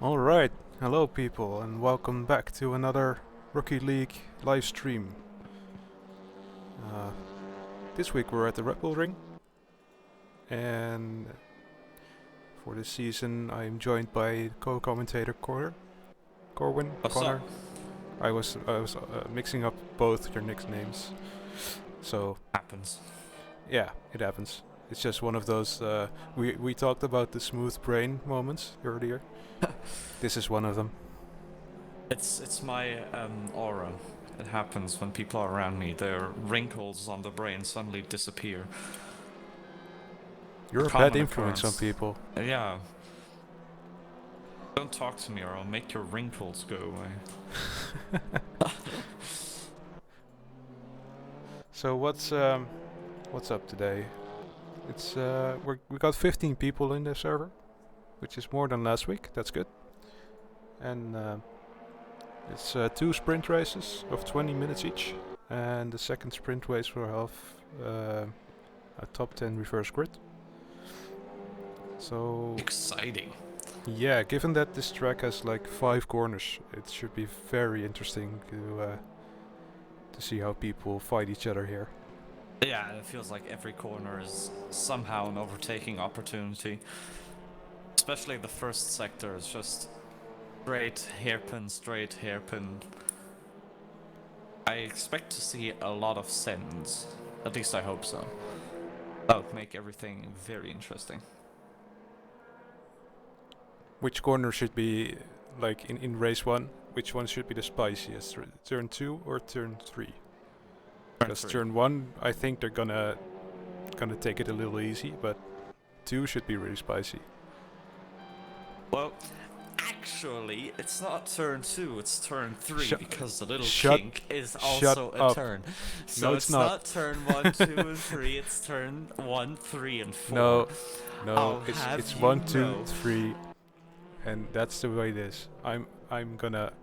Alright, hello people and welcome back to another Rookie League live stream. Uh, this week we're at the Red Bull Ring, and for this season I'm joined by co-commentator Corwynn. What's Connor. up? I was mixing up both your nicknames, so Happens. yeah, it happens. It's just one of those. We talked about the smooth brain moments earlier. This is one of them. It's my aura. It happens when people are around me. Their wrinkles on the brain suddenly disappear. You're a Common bad influence on occurrence. people. Yeah. Don't talk to me or I'll make your wrinkles go away. So what's up today? It's we got 15 people in the server, which is more than last week. That's good. And it's 2 sprint races of 20 minutes each, and the second sprint race will have a top 10 reverse grid. So Exciting. yeah, given that this track has like 5 corners, it should be very interesting to see how people fight each other here. Yeah, it feels like every corner is somehow an overtaking opportunity. Especially the first sector is just straight hairpin. I expect to see a lot of sends. At least I hope so. That would make everything very interesting. Which corner should be, like in race 1, which one should be the spiciest? Turn 2 or turn 3? Because turn 1, I think they're gonna take it a little easy, but 2 should be really spicy. Well, actually, it's not turn 2, it's turn 3 because the little shut- kink is shut also a up. turn. So No, it's it's not. not turn 1, 2, and 3, it's turn 1, 3, and 4. No, I'll it's have 1, you 2, know. 3, and that's the way it is. I'm gonna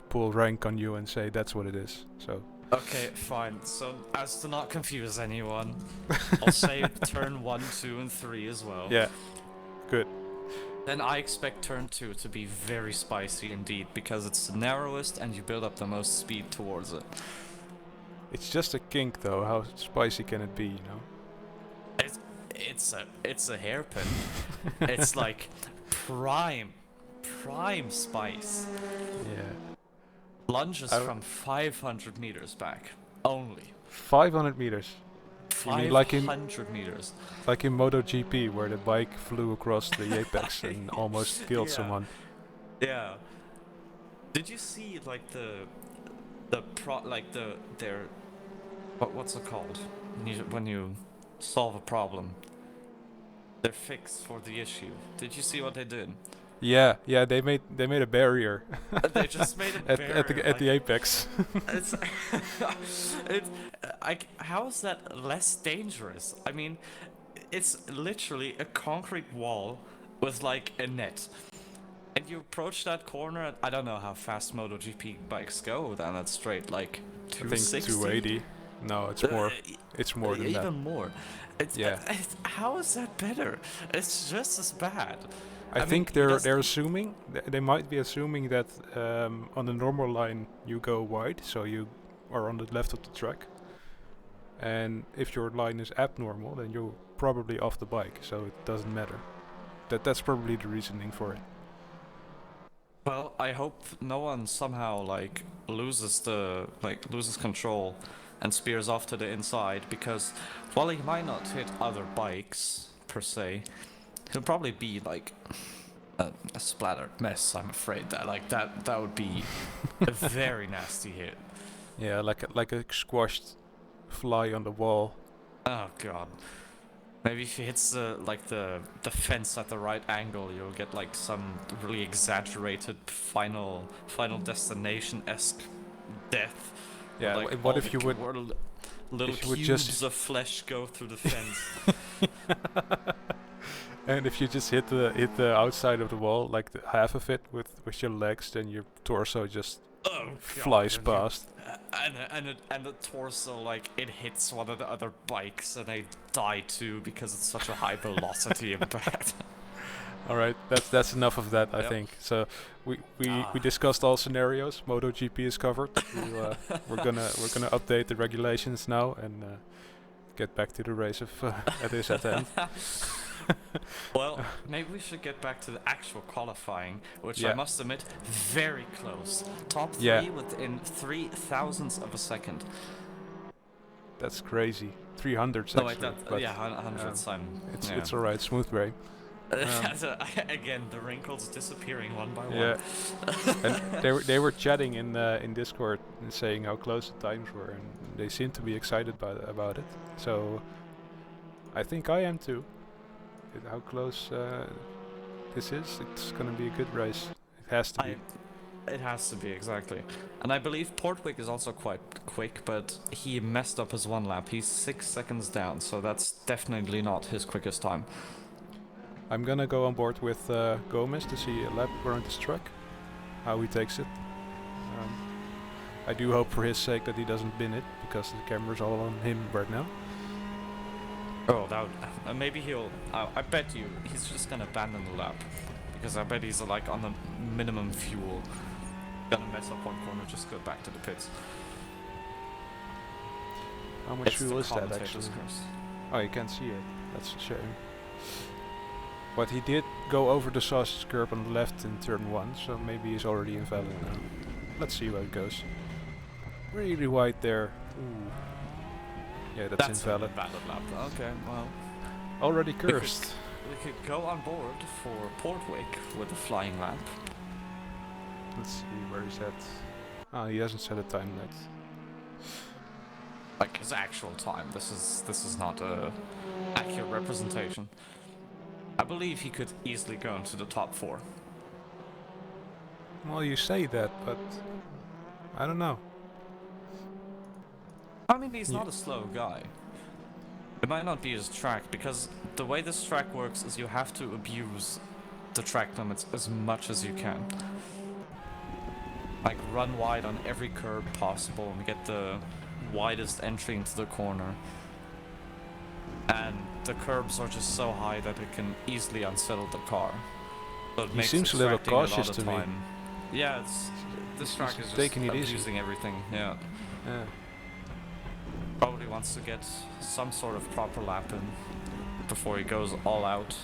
pull rank on you and say that's what it is. So Okay, fine. So, as to not confuse anyone, I'll say turn 1, 2, and 3 as well. yeah, good. Then I expect turn 2 to be very spicy indeed, because it's the narrowest and you build up the most speed towards it. It's just a kink though. How spicy can it be? You know. It's a hairpin. It's like prime spice. Yeah. Lunges from 500 meters back only. 500 meters. You mean like in 500 meters. Like in MotoGP, where the bike flew across the apex and almost killed Yeah. someone. Yeah. Did you see like what's it called? When you solve a problem, their fix for the issue. Did you see what they did? Yeah, they made a barrier They just made a barrier at the apex. It's, how is that less dangerous? I mean, it's literally a concrete wall with like a net. And you approach that corner, I don't know how fast MotoGP bikes go down that straight, like I think 260? 280. No, it's more. It's more than that. Even more. Yeah. How is that better? It's just as bad. I mean, think he they're doesn't- assuming they might be assuming that on the normal line you go wide, so you are on the left of the track. And if your line is abnormal, then you're probably off the bike, so it doesn't matter. That's probably the reasoning for it. Well, I hope no one somehow loses control and spears off to the inside, because while he might not hit other bikes per se, he'll probably be like a splattered mess. I'm afraid that would be a very nasty hit. Yeah, like a squashed fly on the wall. Oh god. Maybe if he hits the fence at the right angle, you'll get like some really exaggerated final destination-esque death. Yeah, Like what all if you would? little if you would cubes just- of flesh go through the fence. And if you just hit the outside of the wall, like half of it with your legs, then your torso just Oh, God, flies and you- past. And the torso, like, it hits one of the other bikes and they die too because it's such a high velocity impact. All right, that's enough of that, I Yep. think. So we Ah. discussed all scenarios. MotoGP is covered. We're gonna update the regulations now and get back to the race if it is at the end. Well, maybe we should get back to the actual qualifying, which I Yeah. must admit, very close. Top Yeah. 3 within 3,000ths of a second. That's crazy. 300s No, wait, actually. that, But yeah, hundreds. it's alright. Smooth brain. So, again, the wrinkles disappearing one by Yeah. one. And they were chatting in Discord and saying how close the times were, and they seemed to be excited about it. So I think I am too. How close this is? It's gonna be a good race. It has to be. It has to be, exactly. And I believe Portwick is also quite quick, but he messed up his one lap. He's 6 seconds down, so that's definitely not his quickest time. I'm gonna go on board with Gomez to see a lap around this track, how he takes it. I do hope for his sake that he doesn't bin it, because the camera's all on him right now. Oh, that would, maybe he'll... I bet you he's just gonna abandon the lap. Because I bet he's like on the minimum fuel. Gonna mess up one corner, just go back to the pits. How much It's fuel the is that commentator's actually? curse. Oh, you can't see it. That's a shame. But he did go over the sausage curb on the left in turn 1, so maybe he's already invalid now. Let's see how it goes. Really wide there. Ooh. Yeah, that's invalid. A valid lap. Okay, well... Already cursed. We could go on board for Portwick with a flying lap. Let's see where he's at. Ah, he hasn't set a time yet. Like his actual time. This is not a accurate representation. I believe he could easily go into the top 4. Well, you say that, but I don't know. I mean, he's not a slow guy. It might not be his track, because the way this track works is you have to abuse the track limits as much as you can. Like, run wide on every curb possible and get the widest entry into the corner. And the curbs are just so high that it can easily unsettle the car. So it He makes seems a little extracting lot cautious of to me. time. Yeah, this track is just taking it easy. abusing everything, yeah. Yeah. Probably wants to get some sort of proper lap in before he goes all out.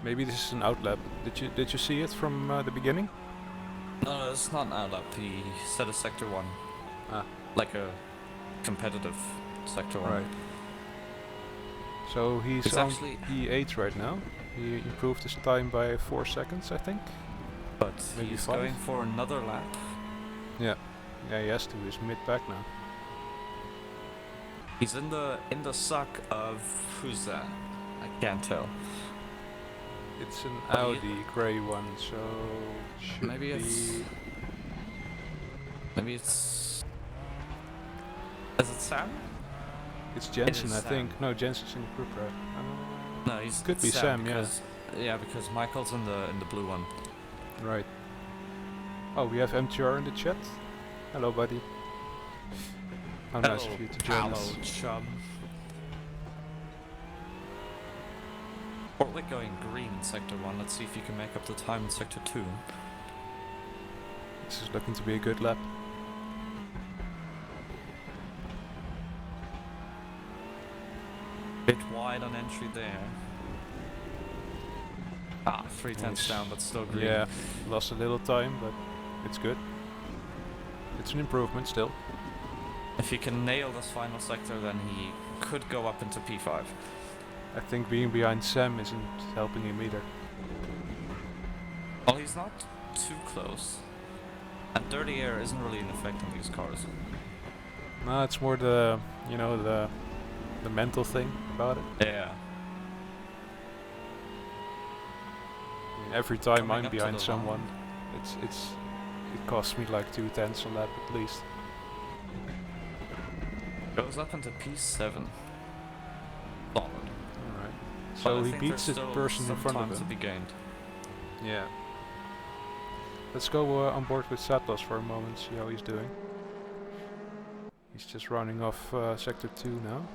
Maybe this is an outlap. Did you see it from the beginning? No, it's not an outlap. He set a sector 1. Ah. Like a competitive sector 1. Right. So he's It's on actually- E8 right now. He improved his time by 4 seconds, I think. But Maybe he's 5? going for another lap. Yeah. Yeah, he has to. He's mid-back now. He's in the suck of who's that? I can't tell. It's an But Audi grey one, so should Maybe it's- Maybe it's... Is it Sam? It's Jensen, is I Sam. think. No, Jensen's in the group, right? No, he's Could be Sam, yeah. because, yeah, because Michael's in the blue one. Right. Oh, we have MTR in the chat. Hello, buddy. How nice of you to join us. chum. Portwick going green in sector 1. Let's see if you can make up the time in sector 2. This is looking to be a good lap. Bit wide on entry there. Ah, 3/10 Nice. down, but still green. Yeah, lost a little time, but it's good. It's an improvement still. If he can nail this final sector, then he could go up into P5. I think being behind Sam isn't helping him either. Well, he's not too close. And dirty air isn't really an effect on these cars. No, it's more the, you know, the mental thing about it. Yeah. I mean, every time Coming I'm up to behind the someone, it costs me like 2/10 on lap at least. Goes up into P7. Solid. Alright. But So I he think beats there's the still person in some front of time to him. be gained. Yeah. Let's go on board with Satlos for a moment, see how he's doing. He's just running off sector 2 now.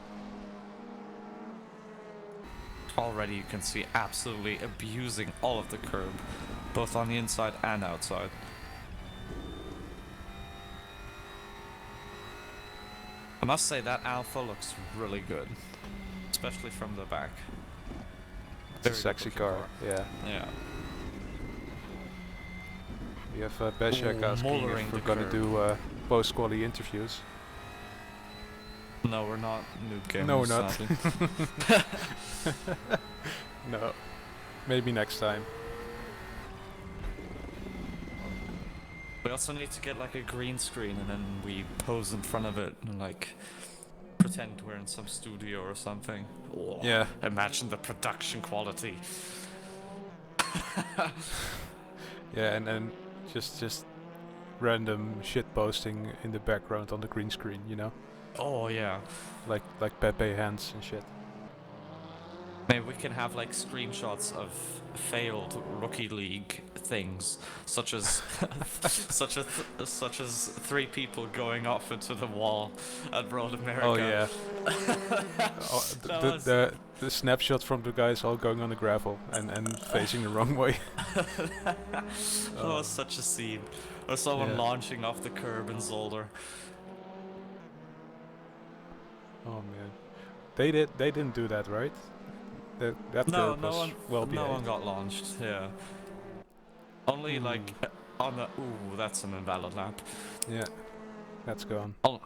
Already you can see absolutely abusing all of the curb, both on the inside and outside. I must say that Alpha looks really good, especially from the back. It's a Very sexy good-looking car. Yeah. Yeah. We have Beshek Ooh, asking moldering if we're the gonna curb. do post-quali interviews. No, we're not noob gamers. No, we're not. Sadly. No. Maybe next time. We also need to get like a green screen and then we pose in front of it and like pretend we're in some studio or something. Oh, Yeah. imagine the production quality. Yeah, and then just random shit posting in the background on the green screen, you know? Oh yeah. Like Pepe hands and shit. Maybe we can have like screenshots of failed rookie league things, such as such as 3 people going off into the wall at Road America. Oh yeah. That The snapshot from the guys all going on the gravel and facing the wrong way. that was such a scene. Or someone Yeah. launching off the curb in Zolder. Oh man. They didn't do that, right? That No, curb no was one, well no one behaved. got launched. Yeah. Only like on the. Ooh, that's an invalid lap. Yeah. That's gone. Oh,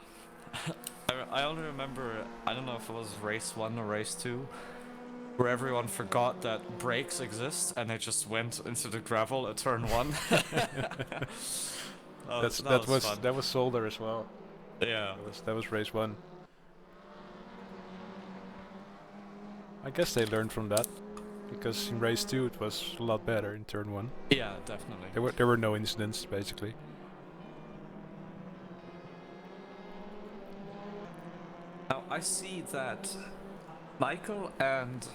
I only remember. I don't know if it was race 1 or race 2, where everyone forgot that brakes exist and they just went into the gravel at turn 1. That was Solder as well. Yeah. That was race 1. I guess they learned from that, because in race 2 it was a lot better in turn 1. Yeah, definitely. There were no incidents basically. Now I see that Michael and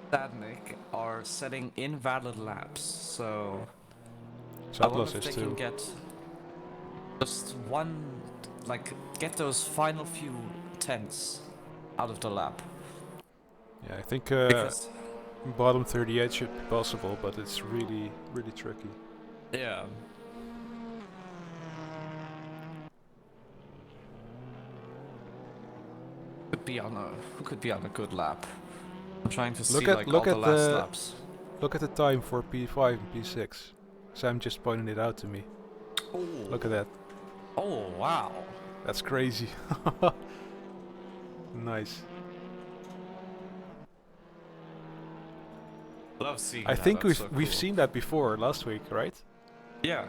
Stadnik are setting invalid laps, so I wonder Satlas if is they can too. get just one, like, get those final few tenths out of the lap. Yeah, I think Because, bottom 38 should be possible, but it's really tricky. yeah. Could be on a good lap. I'm trying to see like all the last laps. Look at the time for P5 and P6. Sam just pointed it out to me. Oh. Look at that. Oh wow. That's crazy. Nice. Love seeing I that. think That's we've so cool. seen that before last week, right? Yeah.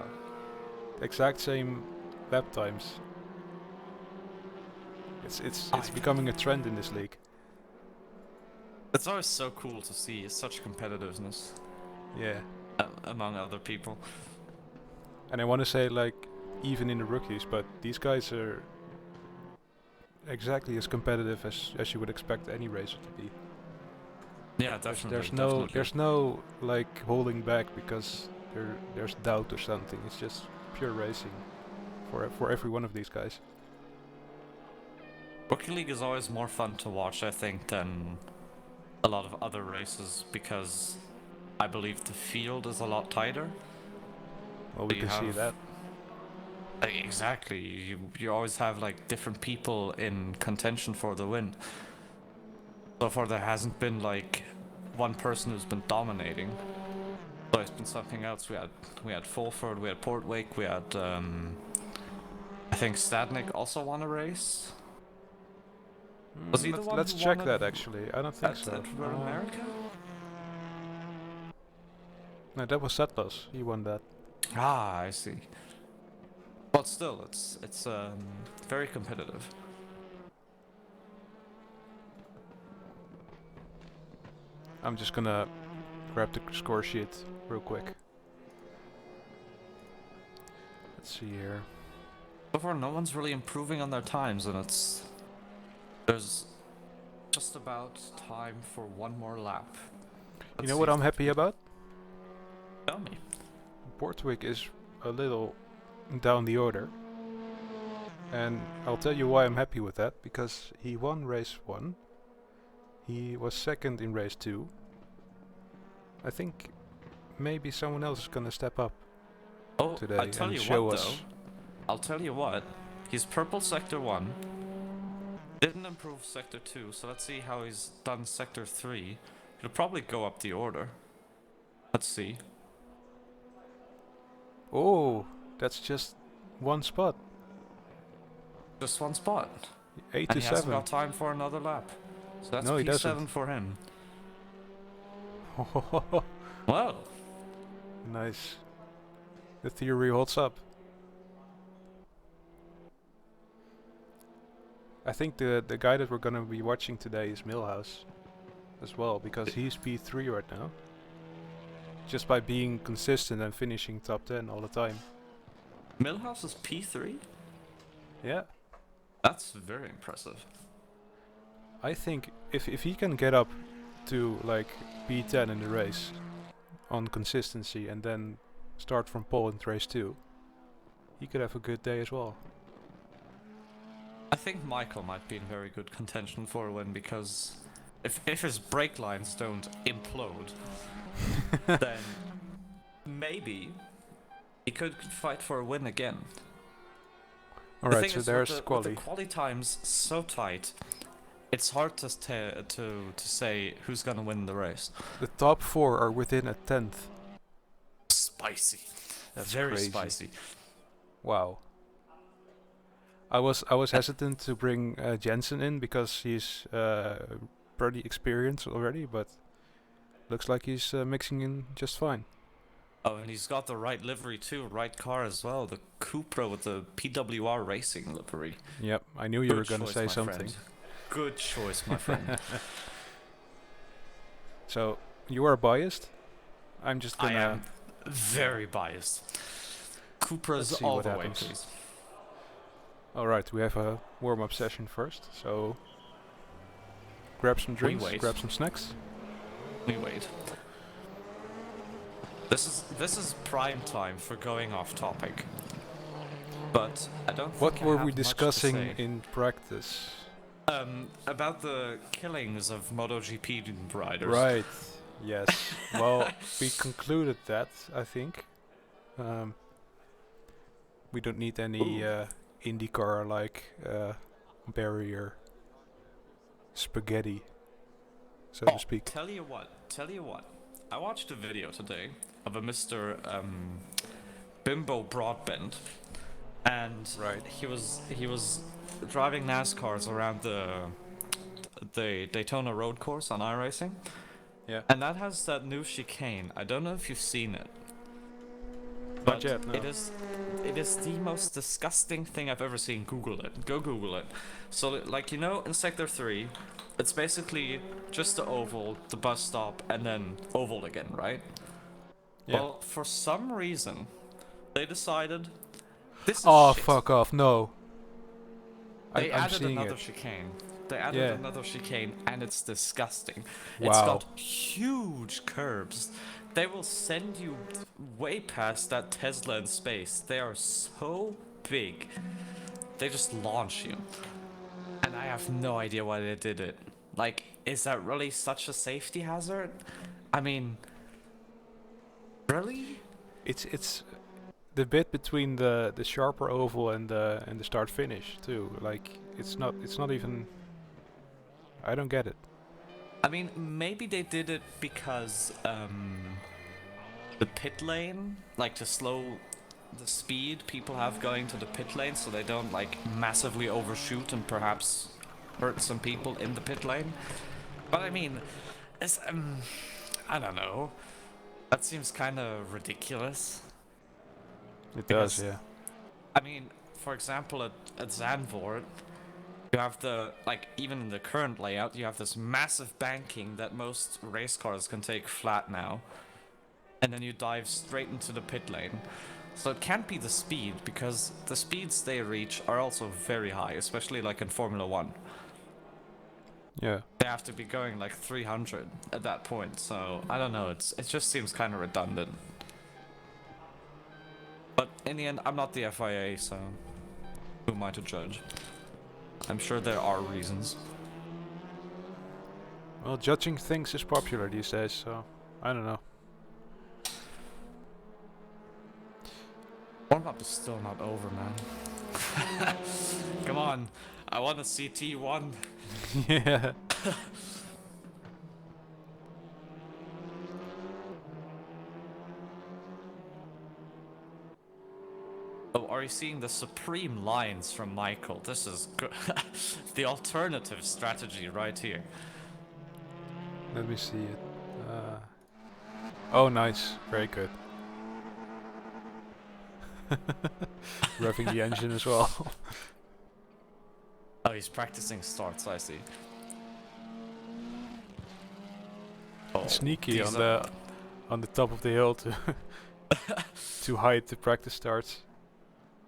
Exact same lap times. It's becoming a trend in this league. It's always so cool to see such competitiveness Yeah. among other people. And I want to say, like, even in the rookies, but these guys are exactly as competitive as you would expect any racer to be. Yeah, definitely. There's no like holding back because there's doubt or something. It's just pure racing for every one of these guys. Rookie League is always more fun to watch, I think, than a lot of other races because I believe the field is a lot tighter. Well, we can see that. Exactly. You always have like different people in contention for the win. So far, there hasn't been like one person who's been dominating. So it's been something else. We had Fulford, we had Portwake, we had I think Stadnik also won a race. Was he the one Let's who check won that actually. I don't think so. at Road America? No, that was Setlos. He won that. Ah, I see. But still, it's very competitive. I'm just gonna grab the score sheet real quick. Let's see here. So far, no one's really improving on their times, and there's just about time for one more lap. You know what I'm happy about? Tell me. Portwig is a little down the order. And I'll tell you why I'm happy with that. Because he won race 1. He was second in race 2. I think maybe someone else is gonna step up Oh, today I tell and you show what us. though. I'll tell you what. He's purple sector 1. Didn't improve sector 2, so let's see how he's done sector 3. He'll probably go up the order. Let's see. Oh, that's just one spot. Just one spot. 8 And to he hasn't 7. got time for another lap. So that's No, he P7 doesn't. for him. Well, Nice. The theory holds up. I think the guy that we're gonna be watching today is Milhouse as well, because he's P3 right now. Just by being consistent and finishing top 10 all the time. Milhouse is P3? Yeah. That's very impressive. I think if he can get up to like P10 in the race on consistency and then start from pole in race 2, he could have a good day as well. I think Michael might be in very good contention for a win because if his brake lines don't implode, then maybe he could fight for a win again. Alright, so there's with quali. the quali times so tight, it's hard to say who's gonna win the race. The top 4 are within a tenth. Spicy. That's very crazy. spicy. Wow. I was hesitant to bring Jensen in because he's pretty experienced already, but looks like he's mixing in just fine. Oh, and he's got the right livery too, right car as well. The Cupra with the PWR Racing livery. Yep, I knew you were gonna say something. Good choice, my friend. So, you are biased? I'm just gonna... I am very biased. Cupra's Let's see all what the happens. way, please. Alright, we have a warm-up session first, so... Grab some drinks, wait. grab some snacks. We wait. This is prime time for going off topic. But I don't think What I were have we much to discussing say. in practice? About the killings of MotoGP riders. Right, yes. Well, we concluded that, I think. We don't need any IndyCar-like barrier spaghetti, so to speak. Tell you what. I watched a video today of a Mr. Bimbo Broadbent, and Right. he was driving NASCARs around the Daytona road course on iRacing. Yeah. And that has that new chicane. I don't know if you've seen it. Not But yet, no. it is the most disgusting thing I've ever seen. Google it. Go Google it. So like in sector 3, it's basically just the oval, the bus stop, and then oval again, right? Yeah. Well, for some reason, they decided this is Oh, shit. fuck off, no. They I'm added seeing another it. chicane. They added Yeah. another chicane, and it's disgusting. Wow. It's got huge curbs. They will send you way past that Tesla in space. They are so big. They just launch you. And I have no idea why they did it. Like, is that really such a safety hazard? I mean, really? It's the bit between the sharper oval and the start finish too. Like it's not even. I don't get it. I mean, maybe they did it because the pit lane, like to slow the speed people have going to the pit lane, so they don't like massively overshoot and perhaps hurt some people in the pit lane. But I mean, it's I don't know. That seems kind of ridiculous. It Because- does, yeah. I mean, for example, at Zandvoort, you have even in the current layout, you have this massive banking that most race cars can take flat now. And then you dive straight into the pit lane. So it can't be the speed, because the speeds they reach are also very high, especially like in Formula 1. Yeah. They have to be going like 300 at that point, so I don't know, it just seems kind of redundant. But in the end, I'm not the FIA, so who am I to judge? I'm sure there are reasons. Well, judging things is popular these days, so I don't know. Warm-up is still not over, man. Come on, I want to see T1. Yeah. Oh, are you seeing the supreme lines from Michael? This is good. The alternative strategy right here. Let me see it. Oh, nice. Very good. Revving the engine as well. Oh, he's practicing starts, I see. Oh, Sneaky these on the top of the hill to to hide the practice starts.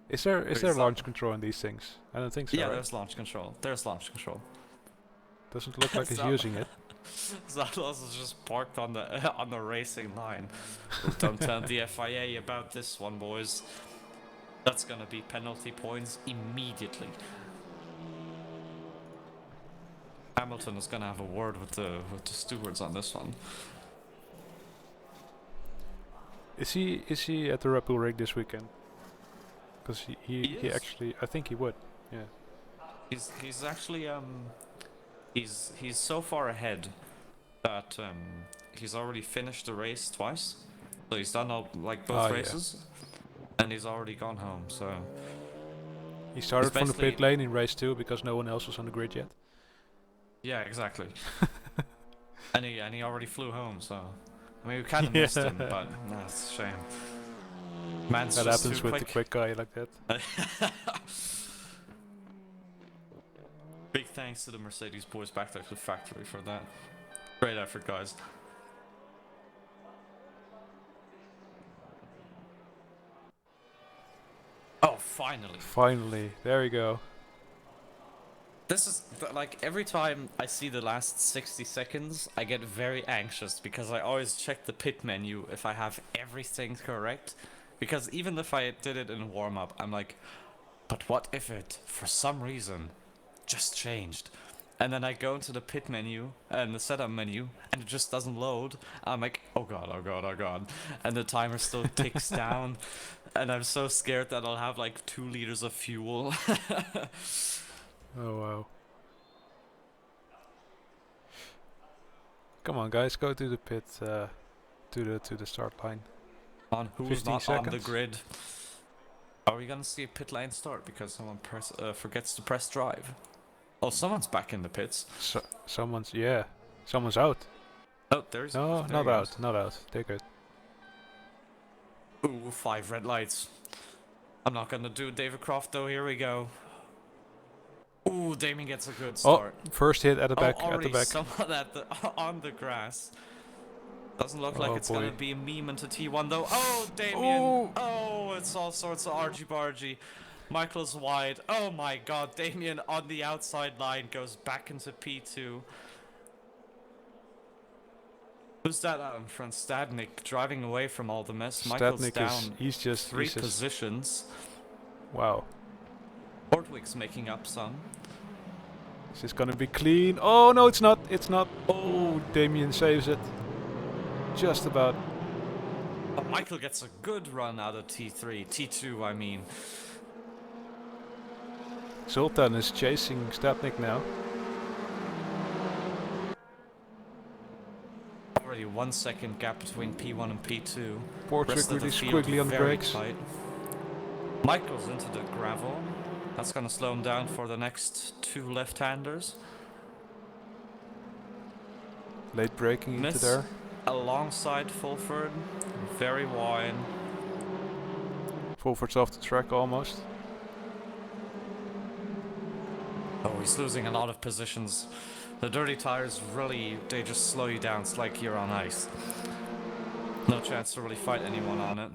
Is there launch control in these things? I don't think so. Yeah, right? there's launch control. There's launch control. Doesn't look like he's So- using it. Zalos is just parked on the racing line. Don't tell the FIA about this one, boys. That's gonna be penalty points immediately. Hamilton is gonna have a word with the stewards on this one. Is he at the Red Bull rig this weekend? Because he is. actually, I think he would. Yeah. He's actually he's so far ahead that he's already finished the race twice. So he's done all, like both Yeah. races, and he's already gone home. So He started from the pit basically- lane in race 2 because no one else was on the grid yet. yeah, exactly. and he already flew home. So I mean, we kind of missed him, but that's a shame. Man's That just happens too with the quick guy like that. Big thanks to the Mercedes boys back there at the factory for that. Great effort, guys. Oh, finally. Finally, there we go. This is, like, every time I see the last 60 seconds, I get very anxious because I always check the pit menu if I have everything correct. Because even if I did it in warm-up, I'm like, but what if it, for some reason, just changed? And then I go into the pit menu and the setup menu, and it just doesn't load. I'm like, oh god, oh god, oh god. And the timer still ticks down, and I'm so scared that I'll have like 2 liters of fuel. Oh wow. Come on, guys, go to the pit, to the start line. On who's 15 not on the seconds. grid? Are we gonna see a pit lane start because someone forgets to press drive? Oh, someone's back in the pits. Someone's out. Oh, there's No, there not he out, goes. not out. They're good. Ooh, 5 red lights. I'm not gonna do David Croft though. Here we go. Ooh, Damien gets a good start. Oh, first hit at the back, oh, already at the back. someone at the on the grass. Doesn't look like Oh, it's boy. gonna be a meme into T1 though. Oh, Damien! Ooh. Oh, it's all sorts of argy-bargy. Michael's wide. Oh my god, Damien on the outside line goes back into P2. Who's that out in front? Stadnik driving away from all the mess. Michael's Stadnik down he's just 3 positions. wow. Portwick's making up some. This is gonna be clean. Oh no, it's not. It's not. Oh. Oh, Damien saves it. Just about. Oh, Michael gets a good run out of T3. T2, I mean. Zoltan is chasing Stadnik now. Already 1 second gap between P1 and P2. Portwick Rest of really the field squiggly on the very brakes. tight. Michael's into the gravel. That's gonna slow him down for the next 2 left-handers. Late braking into Miss there. alongside Fulford. Very wide. Fulford's off the track almost. Oh, he's losing a lot of positions. The dirty tires really, they just slow you down. It's like you're on ice. No chance to really fight anyone on it.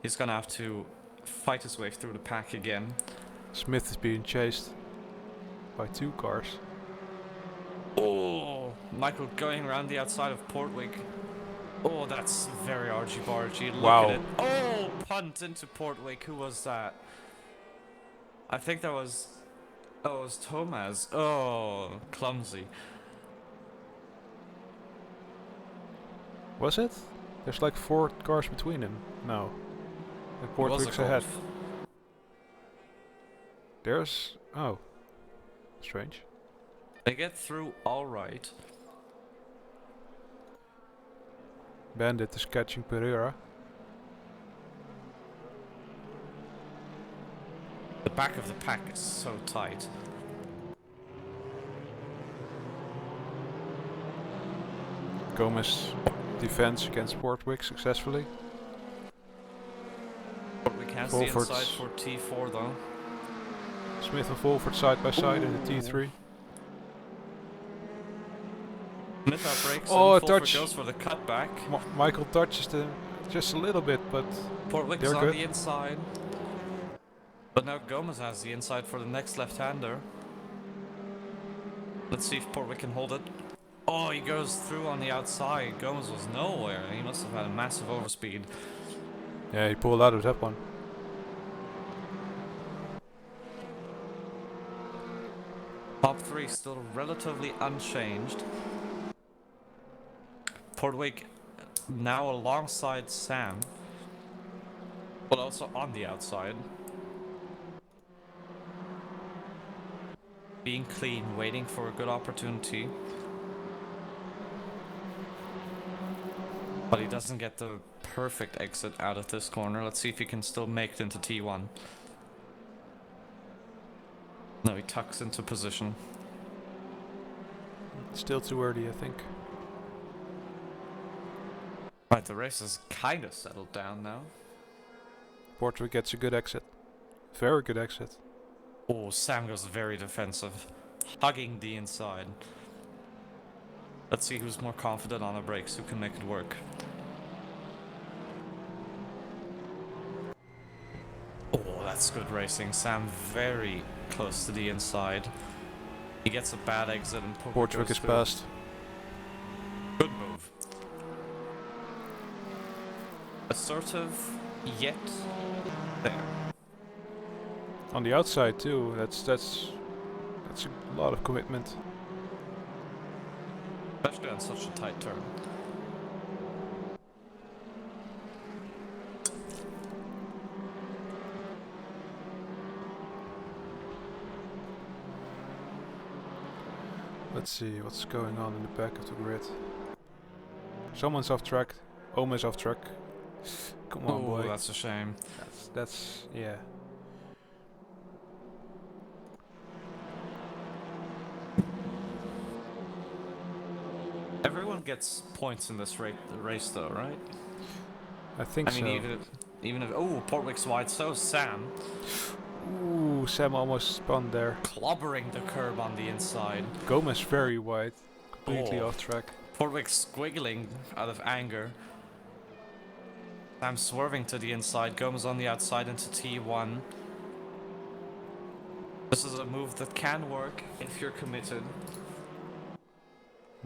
He's gonna have to fight his way through the pack again. Smith is being chased by 2 cars. Oh, Michael going around the outside of Portwick. Oh, that's very argy-bargy. Look Wow. at it. Oh, punt into Portwick. Who was that? I think that was... Oh, it was Thomas. Oh, clumsy. Was it? There's like 4 cars between them. No. The It Port was a Wicks ahead. Golf. There's... Oh. Strange. They get through alright. Bandit is catching Pereira. The back of the pack is so tight. Gomez defends against Portwick successfully. But we can't see Fulford's- inside for T4 though. Smith and Fulford side by side in the T3. Smith outbreaks Oh, and a Fulford touch. goes for the cutback. Michael touches them just a little bit, but Portwick's they're on good. the inside. But now Gomez has the inside for the next left-hander. Let's see if Portwick can hold it. Oh, he goes through on the outside. Gomez was nowhere. He must have had a massive overspeed. yeah, he pulled out of that one. Top 3 still relatively unchanged. Portwick now alongside Sam. But also on the outside. Being clean, waiting for a good opportunity. But he doesn't get the perfect exit out of this corner. Let's see if he can still make it into T1. No, he tucks into position. Still too early, I think. Right, the race is kind of settled down now. Portwick gets a good exit. Very good exit. Oh, Sam goes very defensive, hugging the inside. Let's see who's more confident on the brakes, who can make it work. Oh, that's good racing. Sam very close to the inside. He gets a bad exit and Portwick is passed. Good move. Assertive, yet there. On the outside too. That's a lot of commitment. Especially on such a tight turn. Let's see what's going on in the back of the grid. Someone's off track. Oma's off track. Come on, Oh, boy. that's a shame. That's yeah. Everyone gets points in this race though, right? I think I mean, so. even if oh, Portwick's wide, so Sam Ooh, Sam almost spun there. clobbering the curb on the inside. Gomez very wide. Completely Oh. off track. Portwick squiggling out of anger. Sam swerving to the inside. Gomez on the outside into T1. This is a move that can work if you're committed.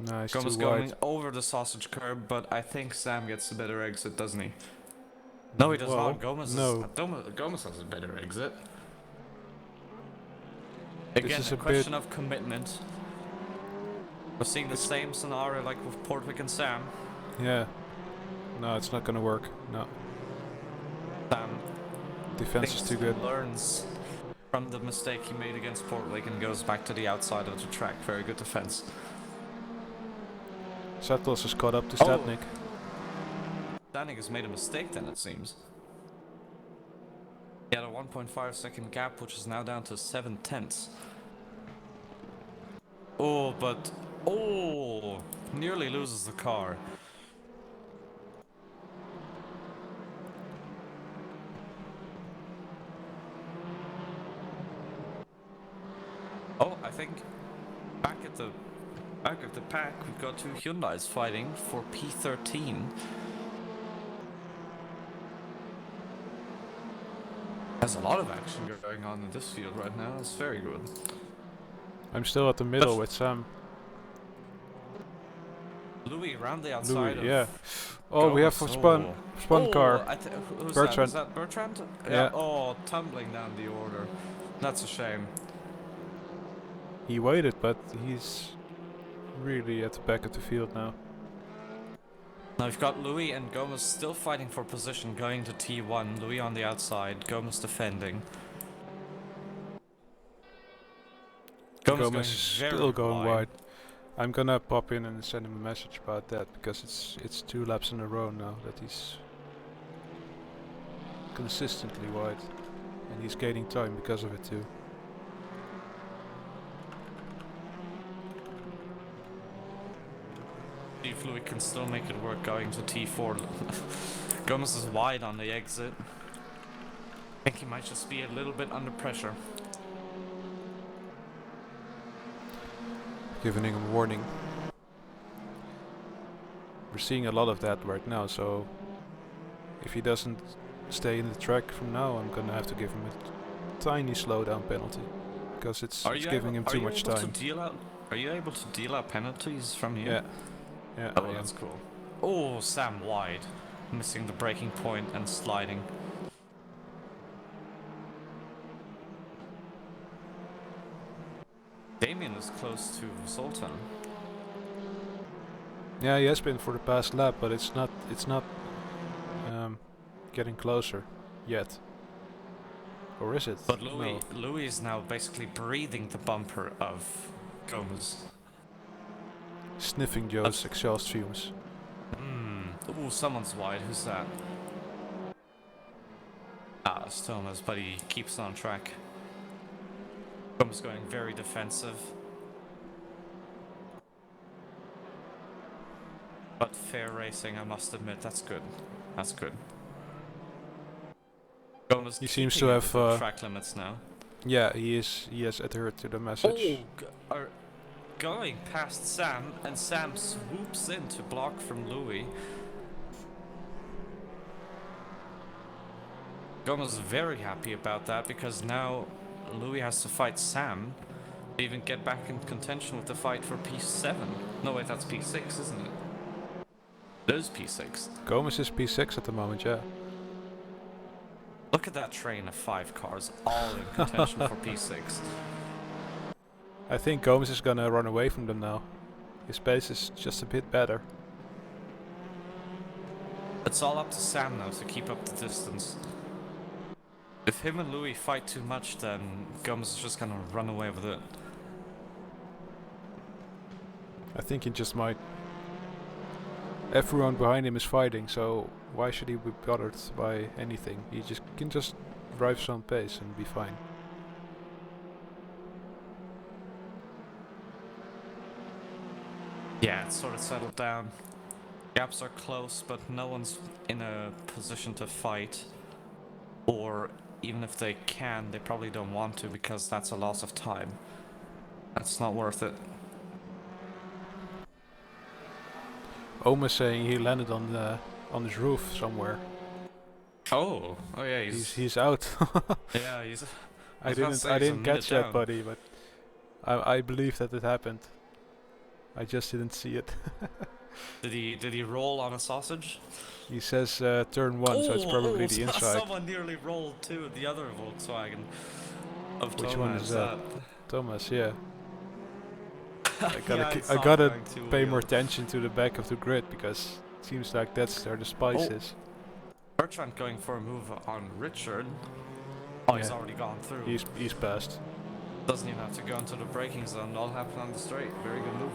Nice, Gomez too going wide. over the sausage curb, but I think Sam gets a better exit, doesn't he? No, he does Well, not. Gomez has a better exit. Again, is a a question bit- of commitment. We're seeing the same scenario like with Portwick and Sam. Yeah. No, it's not gonna work. No. Sam Defense is too good. learns from the mistake he made against Portwick and goes back to the outside of the track. Very good defense. Sattles has caught up to Oh. Statnik. Danik has made a mistake then, it seems. He had a 1.5 second gap, which is now down to 7/10. Oh, but... Oh! Nearly loses the car. Oh, I think back at the pack, we've got two Hyundais fighting for P13. There's a lot of action going on in this field right now. It's very good. I'm still at the middle That's- with Sam. Louis around the outside. Louis, yeah. Oh, we have a Gomez. spun car. Who's Bertrand. that? Is that Bertrand? Yeah. Oh, tumbling down the order. That's a shame. He waited, but he's really at the back of the field now. Now we've got Louis and Gomez still fighting for position, going to T1. Louis on the outside, Gomez defending. Gomez Gomez going is very still going wide. I'm gonna pop in and send him a message about that, because it's 2 laps in a row now that he's consistently wide, and he's gaining time because of it too. See if Louis can still make it work going to T4. Gomez is wide on the exit. I think he might just be a little bit under pressure. Giving him a warning. We're seeing a lot of that right now, so if he doesn't stay in the track from now, I'm gonna have to give him a tiny slowdown penalty, because it's giving him too much time. Are you able to deal out penalties from here? Yeah. Oh, that's cool. Oh, Sam wide, missing the braking point and sliding. Damien is close to Sultan. Yeah, he has been for the past lap, but it's not getting closer yet. Or is it? But No. Louis is now basically breathing the bumper of Gomez. Sniffing Joe's exhaust fumes. Ooh, someone's wide. Who's that? Ah, it's Thomas, but he keeps on track. Gomez going very defensive. But fair racing, I must admit. That's good. That's good. Gomez He seems to have track limits now. Yeah, he has adhered to the message. Going past Sam, and Sam swoops in to block from Louis. Gomez is very happy about that, because now Louis has to fight Sam to even get back in contention with the fight for P7. No, wait, that's P6, isn't it? It is P6. Gomez is P6 at the moment, yeah. Look at that train of 5 cars, all in contention for P6. I think Gomez is gonna run away from them now. His pace is just a bit better. It's all up to Sam now to keep up the distance. If him and Louis fight too much, then Gomez is just gonna run away with it. I think he just might. Everyone behind him is fighting, so why should he be bothered by anything? He can just drive some pace and be fine. Yeah, it's sort of settled down. Gaps are close, but no one's in a position to fight. Or even if they can, they probably don't want to, because that's a loss of time. That's not worth it. Oma's saying he landed on his roof somewhere. Oh yeah, he's out. Yeah, he's. I didn't catch that, buddy, but I believe that it happened. I just didn't see it. Did he roll on a sausage? He says turn 1, so it's probably the inside. Someone nearly rolled too. The other Volkswagen of Which Thomas. one is that? Thomas, yeah. I Yeah, gotta pay more attention to the back of the grid, because it seems like that's where the spice is. Bertrand going for a move on Richard. Oh, he's already gone through. He's passed. Doesn't even have to go into the braking zone. All happened on the straight. Very good move.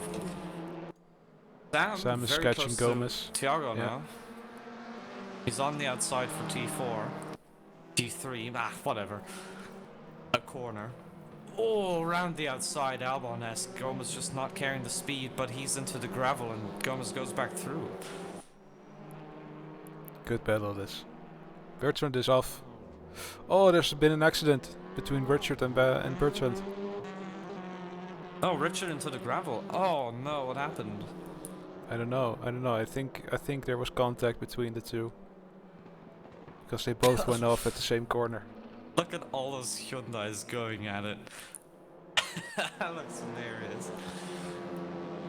Sam is catching Gomez. Thiago now. He's on the outside for T4. T3, whatever. A corner. Oh, around the outside, Albon-esque. Gomez just not carrying the speed, but he's into the gravel and Gomez goes back through. Good battle this. Bertrand is off. Oh, there's been an accident between Richard and Bertrand. Oh, Richard into the gravel. Oh no, what happened? I don't know. I think there was contact between the two, because they both went off at the same corner. Look at all those Hyundais going at it. That looks hilarious.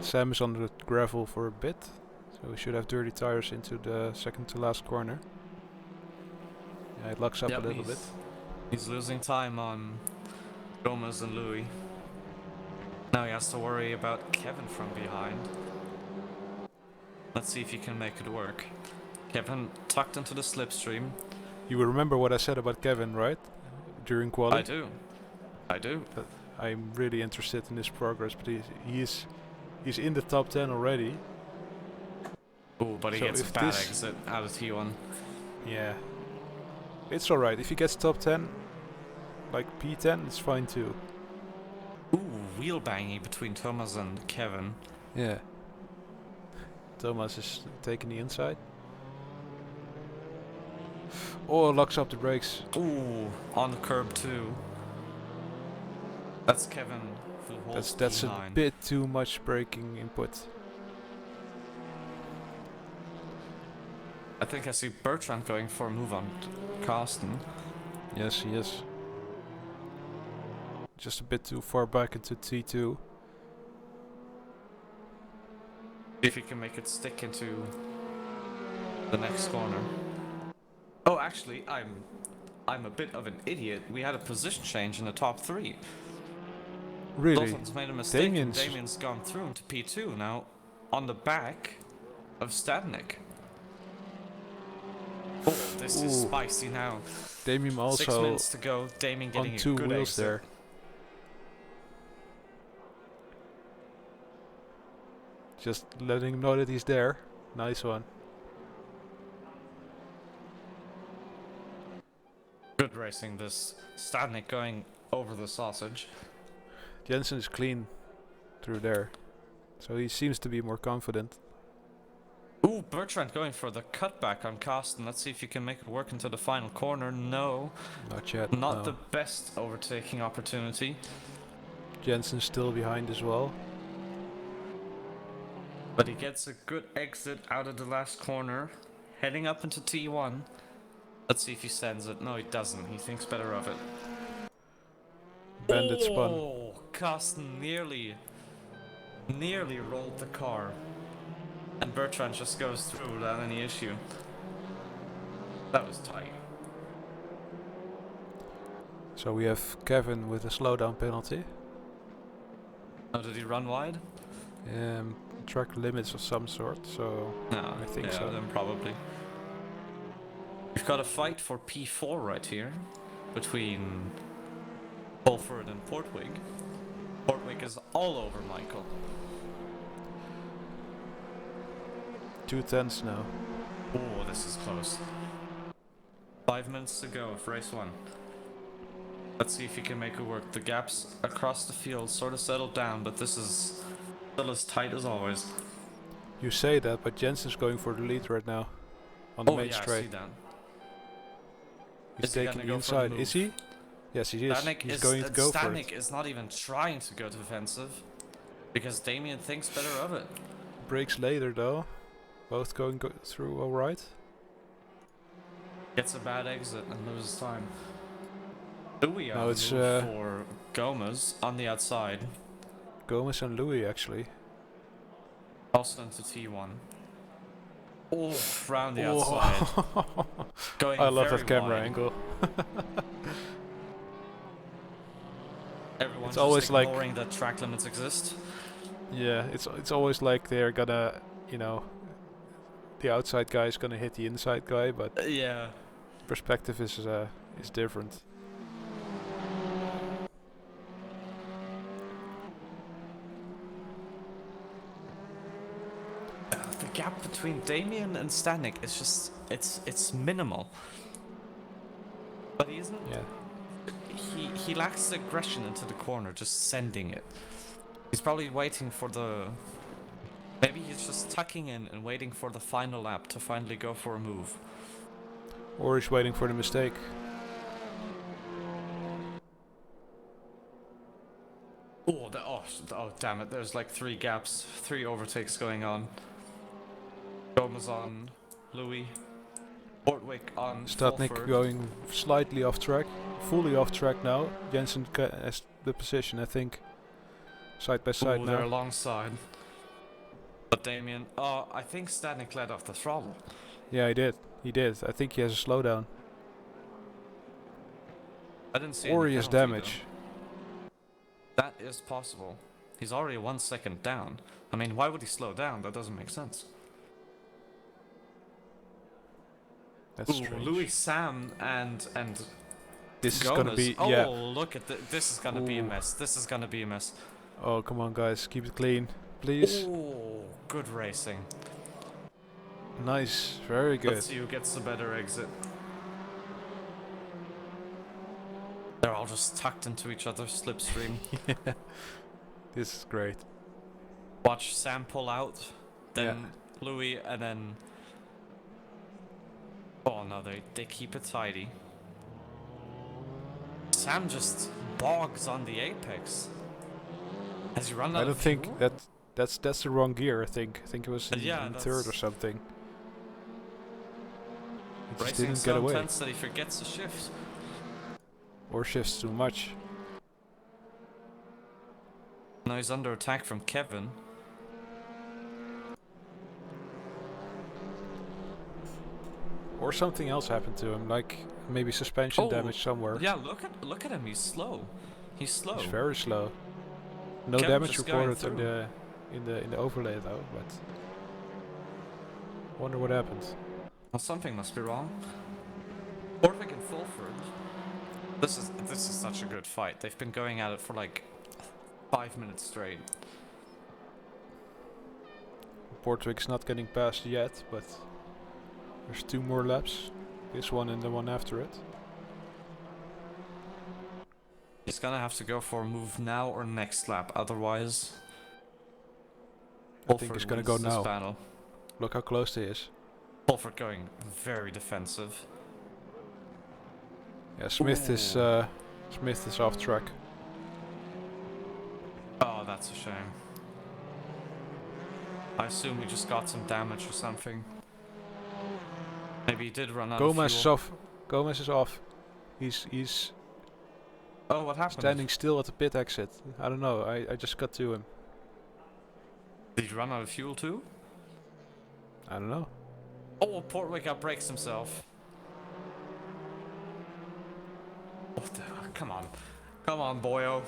Sam is on the gravel for a bit, so we should have dirty tires into the second to last corner. Yeah, it locks up a little bit. He's losing time on Gomez and Louis. Now he has to worry about Kevin from behind. Let's see if you can make it work. Kevin tucked into the slipstream. You will remember what I said about Kevin, right? During quali. I do. I do. That I'm really interested in his progress, but he's in the top 10 already. Oh, but he So gets a if bad this- exit out of T1. Yeah. It's alright. If he gets top 10, like P10, it's fine too. Ooh, wheel banging between Thomas and Kevin. Yeah. Thomas is taking the inside. Oh, locks up the brakes. Ooh, on the curb too. That's Kevin who holds That's a P9. bit too much braking input. I think I see Bertrand going for a move on Carsten. Yes, he is. Just a bit too far back into T2. See if he can make it stick into the next corner. Oh, actually, I'm a bit of an idiot. We had a position change in the top 3. Really? Dolphins made a mistake. Damien's- And Damien's gone through into P2 now, on the back of Stadnik. Oh, this is Ooh. spicy now. Damien 6 also minutes to go. Damien getting on a 2 good wheels exit. there. Just letting him know that he's there. Nice one. Good racing. This Stadnik going over the sausage. Jensen is clean through there. So he seems to be more confident. Ooh, Bertrand going for the cutback on Carsten. Let's see if you can make it work into the final corner. No, Not yet. not no. the best overtaking opportunity. Jensen's still behind as well. But he gets a good exit out of the last corner, heading up into T1. Let's see if he sends it. No, he doesn't. He thinks better of it. Bandit spun. Oh, Carsten nearly rolled the car. And Bertrand just goes through without any issue. That was tight. So we have Kevin with a slowdown penalty. Oh, did he run wide? Track limits of some sort, so No, I think yeah, so. then probably. We've got a fight for P4 right here between Fulford and Portwig. Portwig is all over Michael. 2 tenths now. Oh, this is close. 5 minutes to go of race 1. Let's see if he can make it work. The gaps across the field sort of settled down, but this is still as tight as always. You say that, but Jensen's going for the lead right now. On the Oh main yeah, I see straight. that. He's Is he taking gonna the go for the inside. Is move? he? Yes, he is. Stadnik He's is, going to go for Stadnik it. is not even trying to go defensive because Damien thinks better of it. Brakes later though. Both going through alright. Gets a bad exit and loses time. Louis No, on it's, the move for Gomez on the outside. Gomez and Louis actually. Also into T1. Oh, round the Oh. outside. Going I love very that camera wide. angle. Everyone's It's just always like- ignoring that track limits exist. Yeah, it's always like they're gonna, you know, the outside guy is gonna hit the inside guy, but Yeah. perspective is different. The gap between Damien and Stadnik is just it's minimal. But he isn't. Yeah. He lacks the aggression into the corner, just sending it. He's probably waiting for the. Maybe he's just tucking in and waiting for the final lap to finally go for a move. Or he's waiting for the mistake. Oh, damn it! There's like 3 gaps, 3 overtakes going on. Gomez on Louis, Portwick on Stadnik Fulford. going slightly off track. Fully off track now. Jensen has the position, I think. Side by side Ooh, they're now. alongside. But Damien, I think Stadnik let off the throttle. Yeah, he did. He did. I think he has a slowdown. I didn't see Or any he has penalty, damage. though. That is possible. He's already 1 second down. I mean, why would he slow down? That doesn't make sense. That's Ooh, strange. Louis, Sam, and This is Gomez. gonna be Oh, yeah. look at this is gonna be a Ooh. mess. This is gonna be a mess. Oh, come on, guys, keep it clean, please. Oh, good racing. Nice, very good. Let's see who gets the better exit. They're all just tucked into each other's slipstream. Yeah. This is great. Watch Sam pull out, then Louis, and then... Oh no, they keep it tidy. Sam just bogs on the apex. Has he run out I don't of think fuel? that's the wrong gear. I think it was in, Yeah, in third or that's- something. He just Racing didn't so get away, intense that he forgets to shift. or shifts too much. Now he's under attack from Kevin. Or something else happened to him, like maybe suspension damage somewhere. Yeah, look at him. He's slow. He's slow. He's very slow. No Kevin damage just going recorded in the overlay though, but wonder what happened. Well, something must be wrong. Borvik and Fulford. This is such a good fight. They've been going at it for like 5 minutes straight. Portwig's not getting past yet, but there's 2 more laps. This one and the one after it. He's gonna have to go for a move now or next lap, otherwise I think he's gonna go wins this now. battle. Look how close he is. Fulford going very defensive. Yeah, Smith is off track. Oh, that's a shame. I assume he just got some damage or something. Maybe he did run out of Gomez is fuel. off. Gomez is off. He's Oh, what happened? standing still at the pit exit. I don't know. I just got to him. Did he run out of fuel too? I don't know. Oh, Portwig outbrakes himself. Oh, come on. Come on, boyo.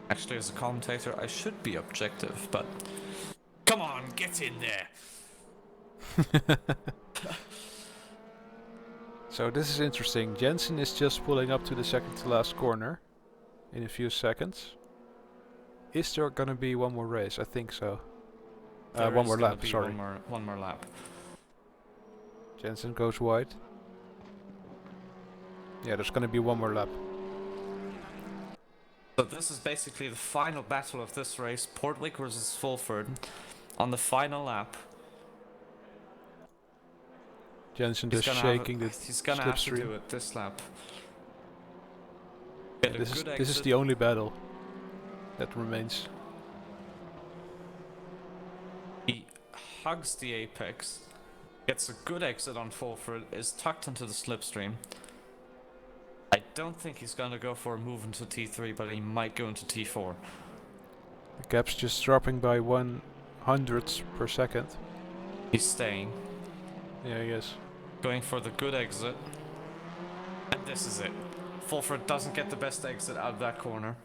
Actually, as a commentator, I should be objective, but... Come on, get in there! So this is interesting. Jensen is just pulling up to the second to last corner in a few seconds. Is there gonna be one more race? I think so. There One is more gonna lap, be sorry. One more lap. Jensen goes wide. Yeah, there's gonna be one more lap. So this is basically the final battle of this race. Portwig versus Fulford on the final lap. Jensen He's just gonna shaking the he's gonna have to do slipstream. it this lap. Yeah, Get a this is good this is exit. the only battle that remains. He hugs the apex, gets a good exit on Fulford, is tucked into the slipstream. I don't think he's gonna go for a move into T3, but he might go into T4. The gap's just dropping by 1/100th per second. He's staying, Yeah, he is. going for the good exit. And this is it. Fulford doesn't get the best exit out of that corner.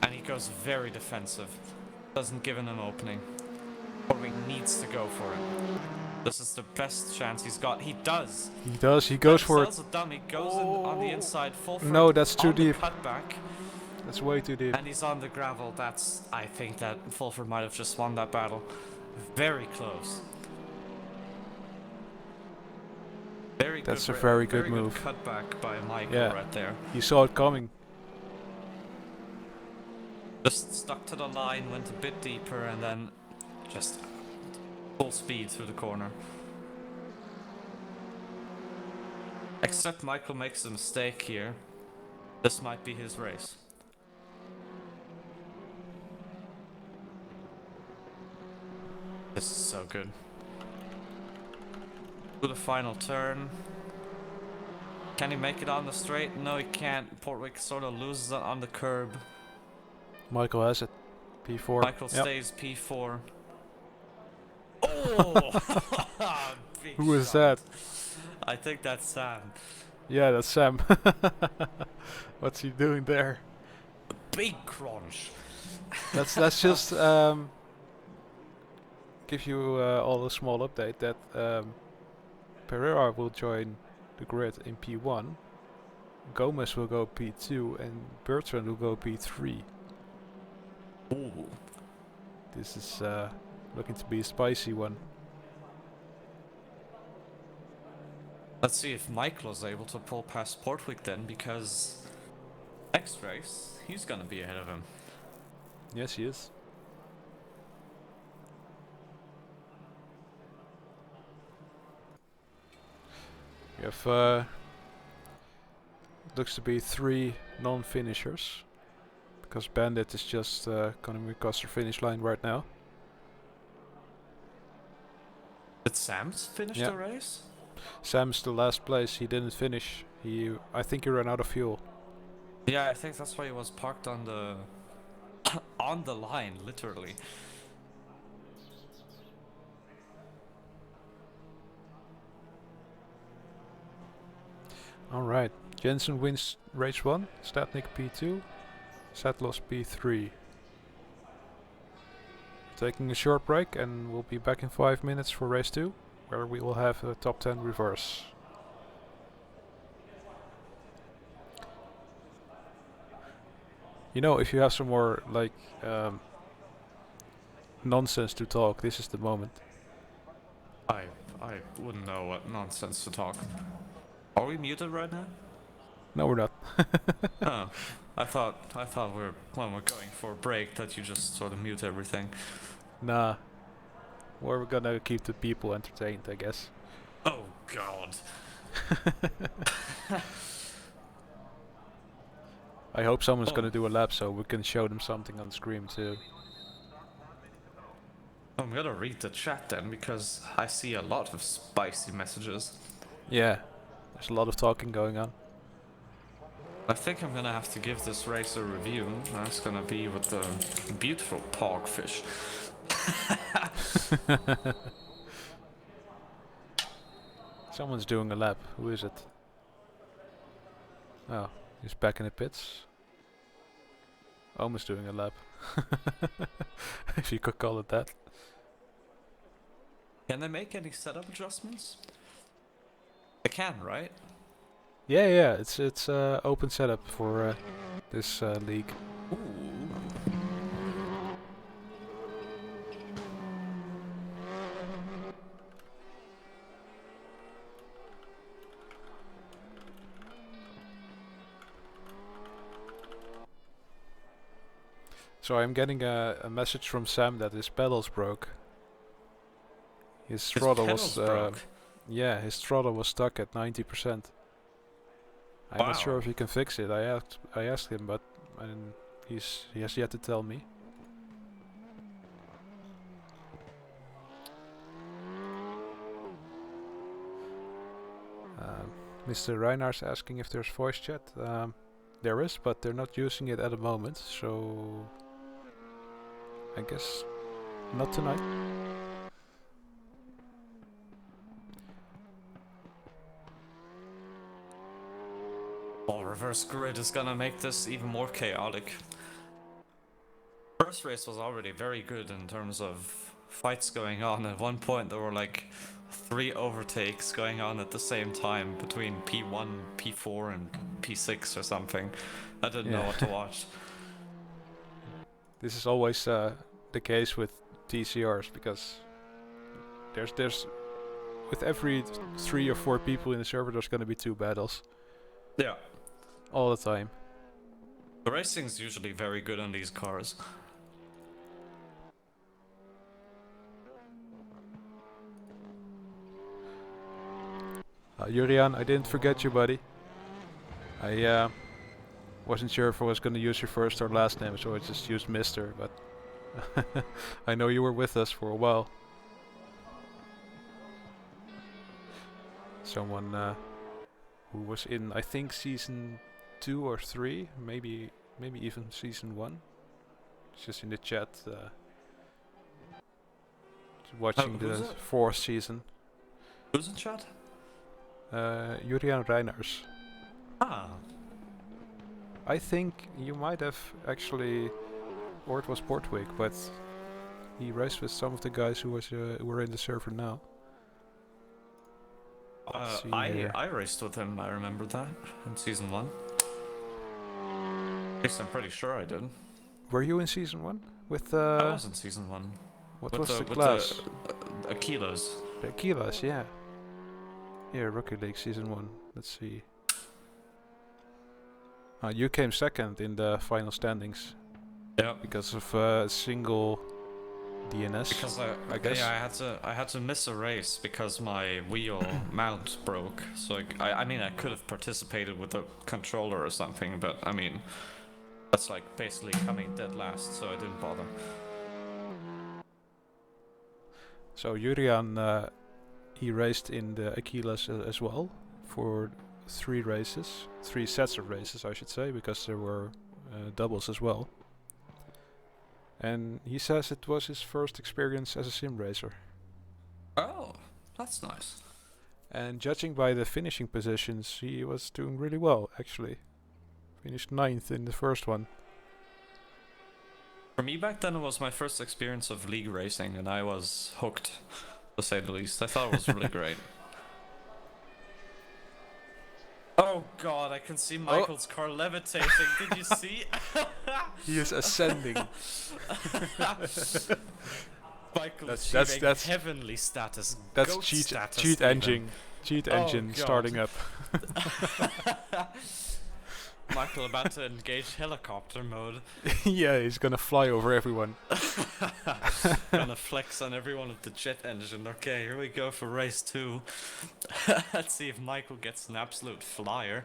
And he goes very defensive. Doesn't give him an opening. Corwynn needs to go for it. This is the best chance he's got. He does. He does. He goes for it. Sells a dummy, goes in on the inside. Fulford No, that's too on the deep. cutback, That's way too deep. and he's on the gravel. I think that Fulford might have just won that battle. Very close. Very That's good. a very good move. Cutback by Michael Yeah. right there. He saw it coming. Just stuck to the line, went a bit deeper, and then just full speed through the corner. Except Michael makes a mistake here. This might be his race. This is so good. To the final turn. Can he make it on the straight? No, he can't. Portwig sort of loses it on the curb. Michael has it. P4. Michael Yep. stays P4. Oh! Big Who is shot. that? I think that's Sam. Yeah, that's Sam. What's he doing there? Big crunch. That's just give you all a small update that Pereira will join the grid in P1, Gomez will go P2, and Bertrand will go P3. Ooh. This is looking to be a spicy one. Let's see if Michael's able to pull past Portwick then, because next race, he's gonna be ahead of him. Yes, he is. We have looks to be 3 non-finishers, because Bandit is just coming across the finish line right now. Did Sam's finish Yeah. the race? Sam's the last place. He didn't finish. I think he ran out of fuel. Yeah, I think that's why he was parked on the on the line, literally. Alright, Jensen wins race 1, Statnik P2, Satlos P3. Taking a short break and we'll be back in 5 minutes for race 2, where we will have a top 10 reverse. You know, if you have some more like nonsense to talk, this is the moment. I wouldn't know what nonsense to talk. Are we muted right now? No, we're not. Oh, I thought when we're going for a break that you just sort of mute everything. Nah, we're gonna keep the people entertained, I guess. Oh God. I hope someone's gonna do a lap so we can show them something on screen too. I'm gonna read the chat then, because I see a lot of spicy messages. Yeah, there's a lot of talking going on. I think I'm gonna have to give this race a review. That's gonna be with the beautiful pogfish. Someone's doing a lap. Who is it? Oh, he's back in the pits. Almost doing a lap. If you could call it that. Can they make any setup adjustments? They can, right? Yeah, it's open setup for this league. Ooh. So I'm getting a message from Sam that his pedals broke. His throttle was broke. yeah, his throttle was stuck at 90%. I'm not sure Wow. if he can fix it. I asked him, but he has yet to tell me. Mr. Reinhardt's asking if there's voice chat. There is, but they're not using it at the moment, so I guess not tonight. Well, reverse grid is gonna make this even more chaotic. First race was already very good in terms of fights going on. At one point there were like 3 overtakes going on at the same time between P1, P4 and P6 or something. I didn't know what to watch. This is always the case with TCRs because there's with every 3 or 4 people in the server there's gonna be 2 battles. Yeah. All the time. The racing's usually very good on these cars. Jurian, I didn't forget you, buddy. I wasn't sure if I was gonna use your first or last name, so I just used Mister, but I know you were with us for a while. Someone who was in, I think, season 2 or 3, maybe even season 1. It's just in the chat, watching who's the it? 4th season. Who's in chat? Jurian Reiners. Ah. I think you might have actually, or it was Portwick, but He raced with some of the guys who were in the server now. Let's see here. I raced with him. I remember that in season 1. At least I'm pretty sure I did. Were you in season 1 with? I was in season 1. What with was the class? The Aquilas. The Aquilas, yeah. Yeah, Rookie League season 1. Let's see. You came second in the final standings. Yeah. Because of a single DNS. Because I guess. Yeah, I had to miss a race because my wheel mount broke. So I mean I could have participated with a controller or something, but I mean that's like basically coming dead last, so I didn't bother. So Jurian, he raced in the Aquilas as well for 3 races, 3 sets of races I should say, because there were doubles as well. And he says it was his first experience as a sim racer. Oh, that's nice. And judging by the finishing positions, he was doing really well actually. Finished 9th in the first one. For me back then it was my first experience of league racing and I was hooked, to say the least. I thought it was really great. Oh god, I can see Michael's car levitating. Did you see? He is ascending. Michael's that's heavenly status. That's goat cheat status cheat even. engine God. starting up. Michael about to engage helicopter mode. Yeah, he's gonna fly over everyone. Gonna flex on everyone with the jet engine. Okay, here we go for race 2. Let's see if Michael gets an absolute flyer.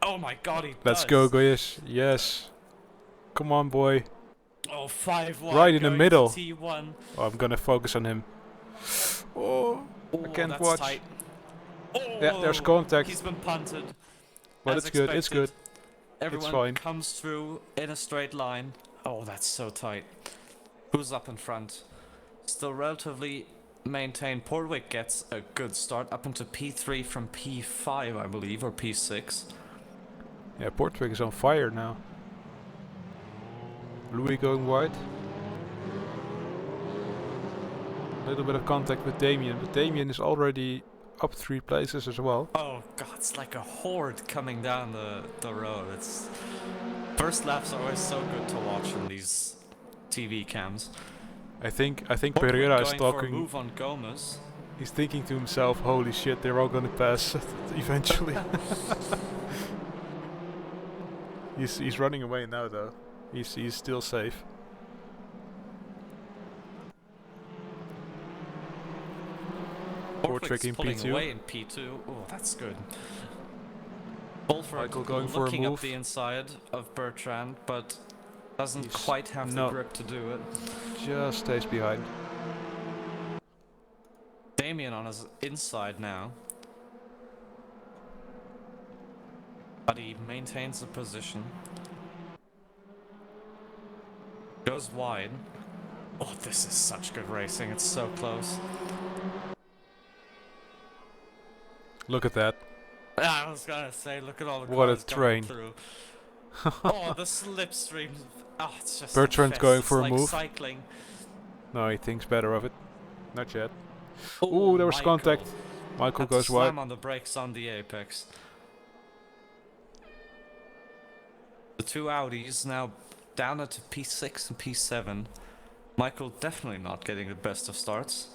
Oh my god, he Let's does. go, guys. Yes. Come on, boy. Oh, 5-1. Right in the going middle. to T1. Oh, I'm gonna focus on him. Oh, I can't that's watch. tight. Oh, Yeah, there's contact. He's been punted. But As it's good. It's expected. good. Everyone fine. comes through in a straight line. Oh, that's so tight. Who's up in front? Still relatively maintained. Portwick gets a good start up into P3 from P5, I believe, or P6. Yeah, Portwick is on fire now. Louis going wide. A little bit of contact with Damien, but Damien is already up 3 places as well. Oh god, it's like a horde coming down the road. It's first laps are always so good to watch in these TV cams. I think Portwick Pereira is going for a talking. move on Gomez. He's thinking to himself, "Holy shit, they're all gonna pass eventually." He's running away now though. He's still safe. Portwick in pulling P2. away in P2. Oh, that's good. Bulford Michael going for a looking up move. the inside of Bertrand, but doesn't He's quite have the no. grip to do it. Just stays behind. Damien on his inside now. But he maintains the position. Goes wide. Oh, this is such good racing. It's so close. Look at that. I was gonna say, look at all the What a cars coming train. through. Oh, the slipstream. Oh, it's just Bertrand infest. going It's for a like move. cycling. No, he thinks better of it. Not yet. Oh, Ooh, there was Michael. contact. Michael Had to goes slam wide. on the brakes on the apex. The 2 Audis now down to P6 and P7. Michael definitely not getting the best of starts,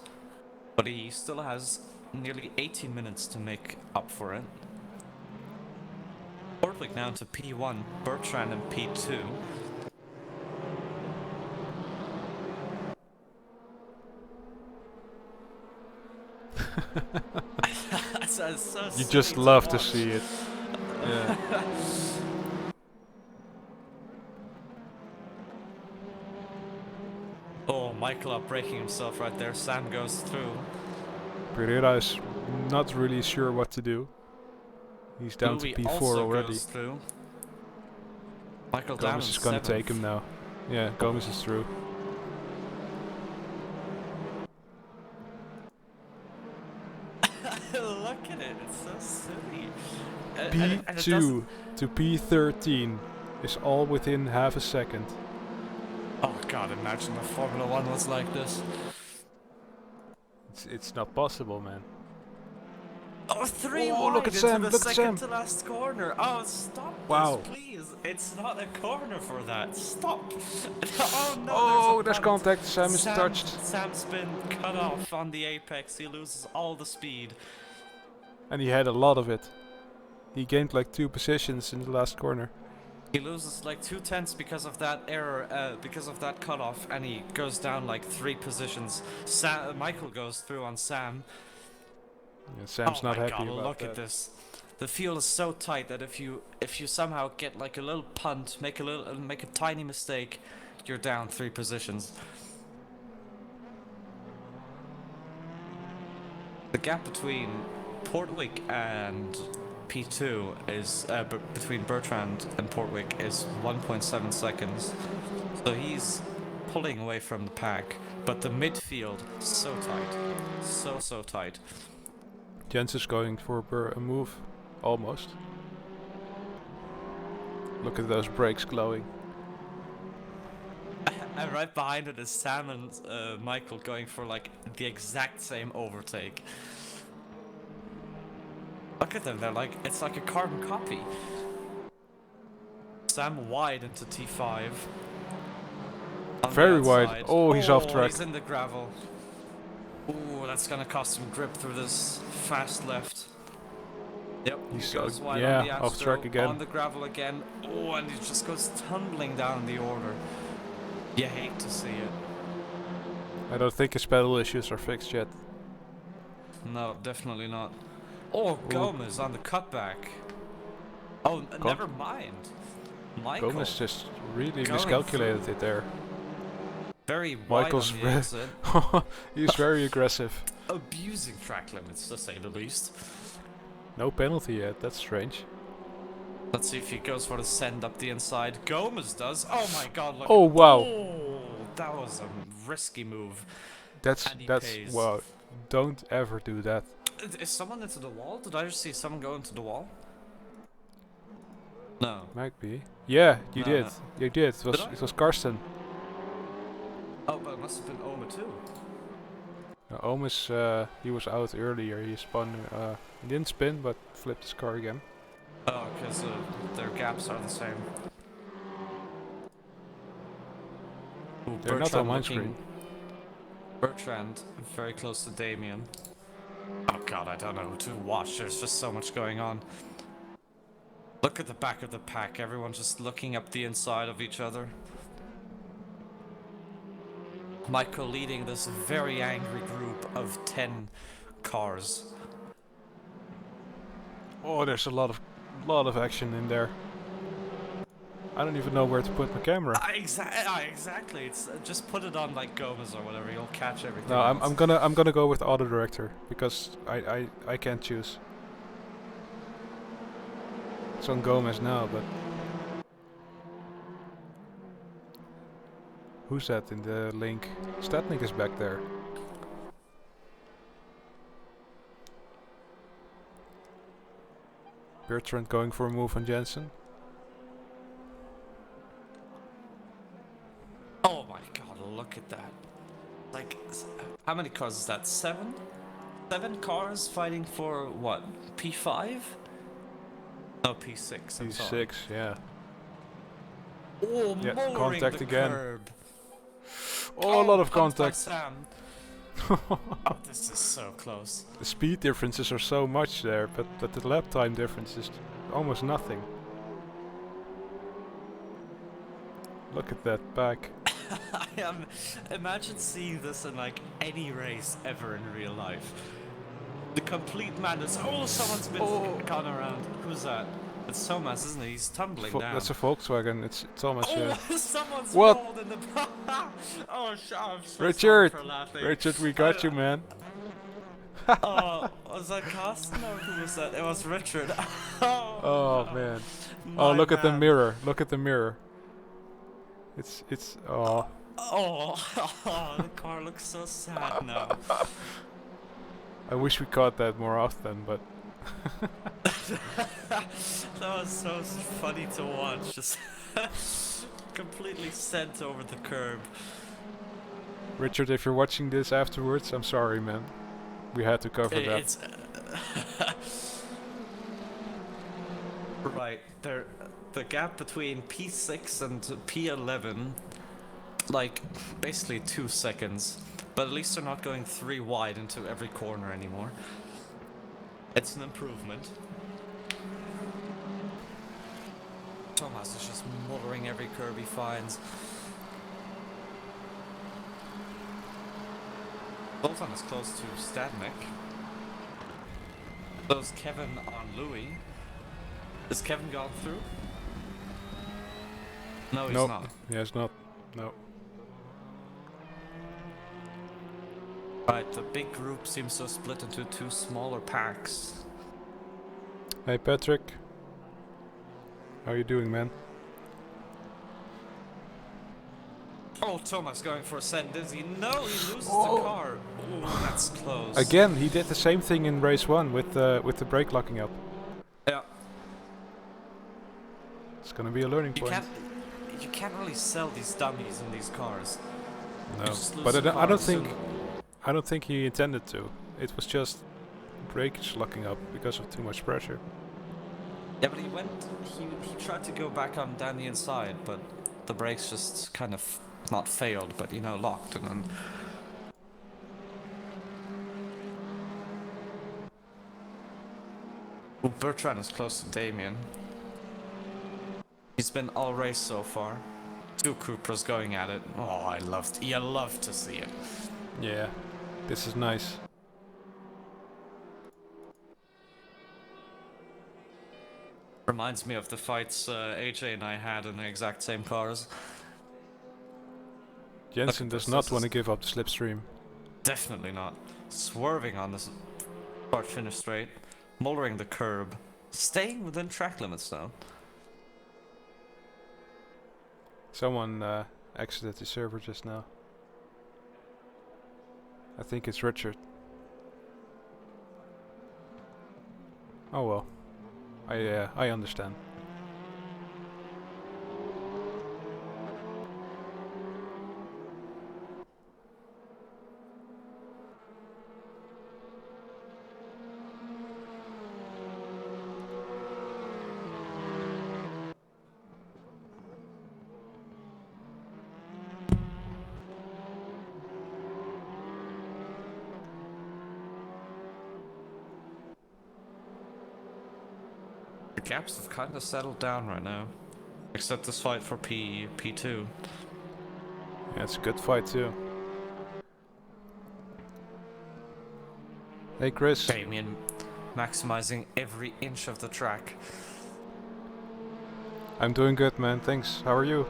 but he still has nearly 80 minutes to make up for it. Portwick now to P1, Bertrand in P2. That's so You sweet just love to watch. see it. Yeah. Oh, Michael breaking himself right there. Sam goes through. Pereira is not really sure what to do. He's down Louis to P4 also already. goes through. Michael down Gomez in is gonna 7th. take him now. Yeah, Gomez is through. Look at it, it's so silly. And it P2 to P13 is all within half a second. Oh god, imagine if Formula 1 was like this. It's not possible, man. Oh, three Oh, look wide at into Sam, the look at second Sam. to last corner. Oh, stop this, Wow. please. It's not a corner for that. Stop. Oh no, Oh, there's there's a punt. contact. Sam is touched. Sam's been cut off on the apex. He loses all the speed. And he had a lot of it. He gained like 2 positions in the last corner. He loses like 2/10 because of that error, because of that cutoff, and he goes down like 3 positions. Michael goes through on Sam. Yeah, Sam's not my happy God, about look that. at this. The field is so tight that if you somehow get like a little punt, make a tiny mistake, you're down 3 positions. The gap between Portwick and P2 is between Bertrand and Portwick is 1.7 seconds. So he's pulling away from the pack, but the midfield so tight, so tight. Jens is going for a move, almost. Look at those brakes glowing. And right behind it is Sam and Michael going for like the exact same overtake. Look at them, they're like, it's like a carbon copy. Sam wide into T5. Very wide. Oh, he's off track. He's in the gravel. Ooh, that's gonna cost him grip through this fast left. Yep, He's he goes wide yeah, on the off track again. on the gravel again. Oh, and he just goes tumbling down the order. You hate to see it. I don't think his pedal issues are fixed yet. No, definitely not. Oh, Gomez on the cutback. Oh, never mind. Michael. Gomez just really Going miscalculated it there. Very wide Michael's on the exit. He's very aggressive. Abusing track limits, to say the least. No penalty yet, that's strange. Let's see if he goes for the send up the inside. Gomez does. Oh my god, look. Oh, wow. Oh, that was a risky move. That's And he pays. wow. Don't ever do that. Is someone into the wall? Did I just see someone go into the wall? No. Might be. Yeah, you No, did. no. You did. Did I? It was Karsten. Oh, but it must have been Oma too. Omus, he was out earlier. He spun. He didn't spin, but flipped his car again. Oh, because their gaps are the same. Ooh, They're not on my screen. Bertrand, very close to Damien. Oh god, I don't know who to watch. There's just so much going on. Look at the back of the pack. Everyone just looking up the inside of each other. Michael leading this very angry group of 10 cars. Oh, there's a lot of action in there. I don't even know where to put my camera. Exactly. It's just put it on like Gomez or whatever. You'll catch everything. No, I'm gonna go with auto director because I can't choose. It's on Gomez now, but who's that in the link? Statnik is back there. Bertrand going for a move on Jensen. Oh my god, look at that. Like, how many cars is that? 7? 7 cars fighting for what? P5? No, P6. I'm sorry. P6, yeah. Oh, Yeah, mowing contact the again. curb. Oh, a lot of pumped by contact. Sam. Oh, this is so close. The speed differences are so much there, but the lap time difference is almost nothing. Look at that back. Imagine seeing this in like any race ever in real life. The complete madness. Oh, someone's been gone around. Who's that? It's Thomas, isn't it? He's tumbling down. That's a Volkswagen. It's Thomas. Yeah. Someone's What? rolled in the. Oh, I'm so Richard, sorry for laughing. Richard, we got you, man. Oh, was that Carsten or who was that? It was Richard. Oh man. My Oh, look at the man. mirror. Look at the mirror. It's oh. Oh, the car looks so sad now. I wish we caught that more often, but That was so funny to watch. Just completely sent over the curb. Richard, if you're watching this afterwards, I'm sorry, man. We had to cover that. It's right there. The gap between P6 and P11, like basically 2 seconds. But at least they're not going 3 wide into every corner anymore. It's an improvement. Thomas is just motoring every curb he finds. Bolton is close to Stadnik. So is Kevin on Louis. Is Kevin gone through? No, he's Nope. not. Yeah, it's not. No. Right, the big group seems to split into 2 smaller packs. Hey, Patrick. How you doing, man? Oh, Thomas going for a send, is he? No, he loses the car. Ooh, that's close. Again, he did the same thing in race 1 with the brake locking up. Yeah. It's gonna be a learning You point. can't really sell these dummies in these cars. No, just lose but the I don't car think soon. I don't think he intended to. It was just brakes locking up because of too much pressure. Yeah, but he tried to go back on down the inside, but the brakes just kind of not failed, but locked, and then. Well, Bertrand is close to Damien. He's been all race so far. 2 Cupras going at it. Oh, you love to see it. Yeah, this is nice. Reminds me of the fights AJ and I had in the exact same cars. Jensen does not want to give up the slipstream. Definitely not. Swerving on this start finish straight. Motoring the curb. Staying within track limits though. Someone exited the server just now. I think it's Richard. Oh well. I understand. The gaps have kind of settled down right now. Except this fight for P2. Yeah, it's a good fight too. Hey Chris. Damien maximizing every inch of the track. I'm doing good, man. Thanks. How are you?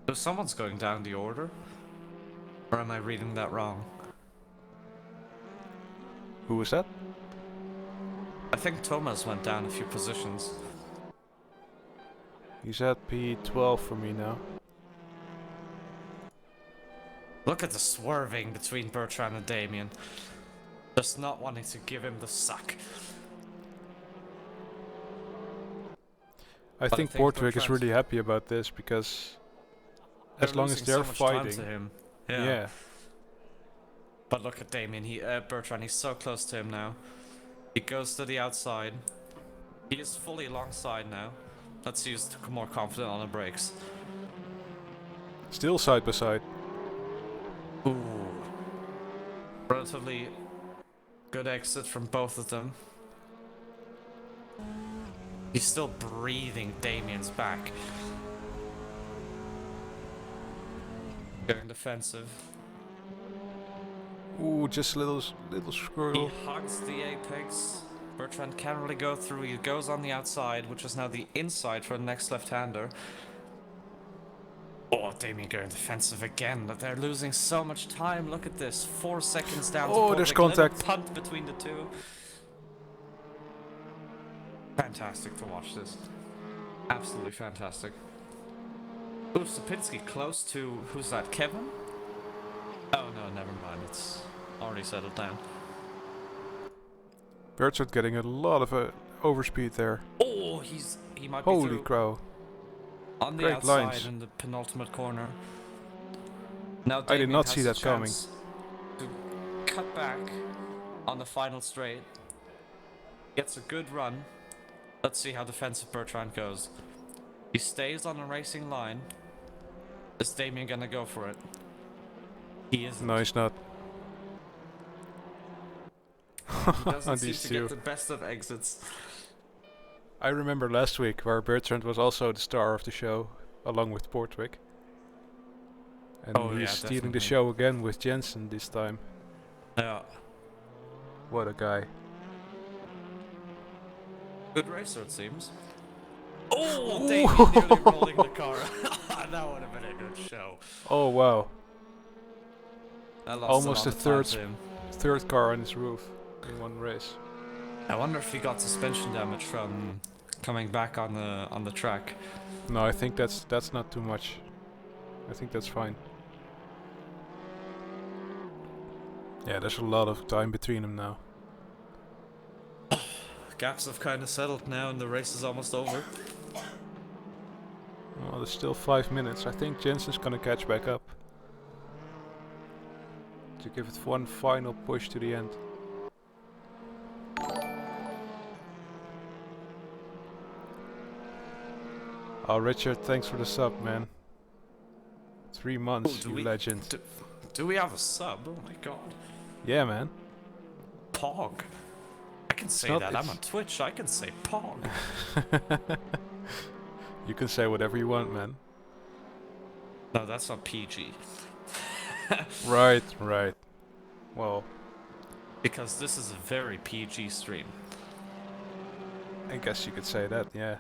So someone's going down the order? Or am I reading that wrong? Who was that? I think Thomas went down a few positions. He's at P12 for me now. Look at the swerving between Bertrand and Damien. Just not wanting to give him the suck. I think Portwick is really happy about this because as long as they're fighting, to him. yeah. But look at Damien. Bertrand. He's so close to him now. He goes to the outside. He is fully alongside now. Let's use more confident on the brakes. Still side by side. Ooh. Relatively good exit from both of them. He's still breathing Damien's back. Going defensive. Ooh, just a little squirrel. He hugs the apex. Bertrand can't really go through. He goes on the outside, which is now the inside for the next left-hander. Oh, Damien going defensive again, but they're losing so much time. Look at this. 4 seconds down. Oh, to there's Portwick. contact. Little punt between the two. Fantastic to watch this. Absolutely fantastic. Ooh, Sapinski close to... Who's that? Kevin? Oh, no, never mind. It's already settled down. Bertrand getting a lot of overspeed there. Oh, he might be Holy through. crow. On the Great outside lines. in the penultimate corner. Now I did Damien not has see a that coming. chance to cut back on the final straight. Gets a good run. Let's see how defensive Bertrand goes. He stays on the racing line. Is Damien gonna go for it? He isn't. No, he's not. He doesn't seem These to two. get the best of exits. I remember last week where Bertrand was also the star of the show, along with Portwick. And Oh, he's yeah, stealing the definitely. show again with Jensen this time. Yeah. What a guy. Good racer, it seems. Oh, Damien nearly rolling the car. That would have been a good show. Oh wow. I lost Almost a a lot of time third to him. third car on his roof in one race. I wonder if he got suspension damage from coming back on the track. No, I think that's not too much. I think that's fine. Yeah, there's a lot of time between them now. Gaps have kind of settled now, and the race is almost over. Well, there's still 5 minutes. I think Jensen's gonna catch back up. To give it one final push to the end. Oh, Richard, thanks for the sub, man. 3 months, you legend. Do we have a sub? Oh my god. Yeah, man. Pog. I can say not- that. I'm it's- on Twitch. I can say Pog. You can say whatever you want, man. No, that's not PG. Right, right. Well, Because this is a very PG stream. I guess you could say that, yeah.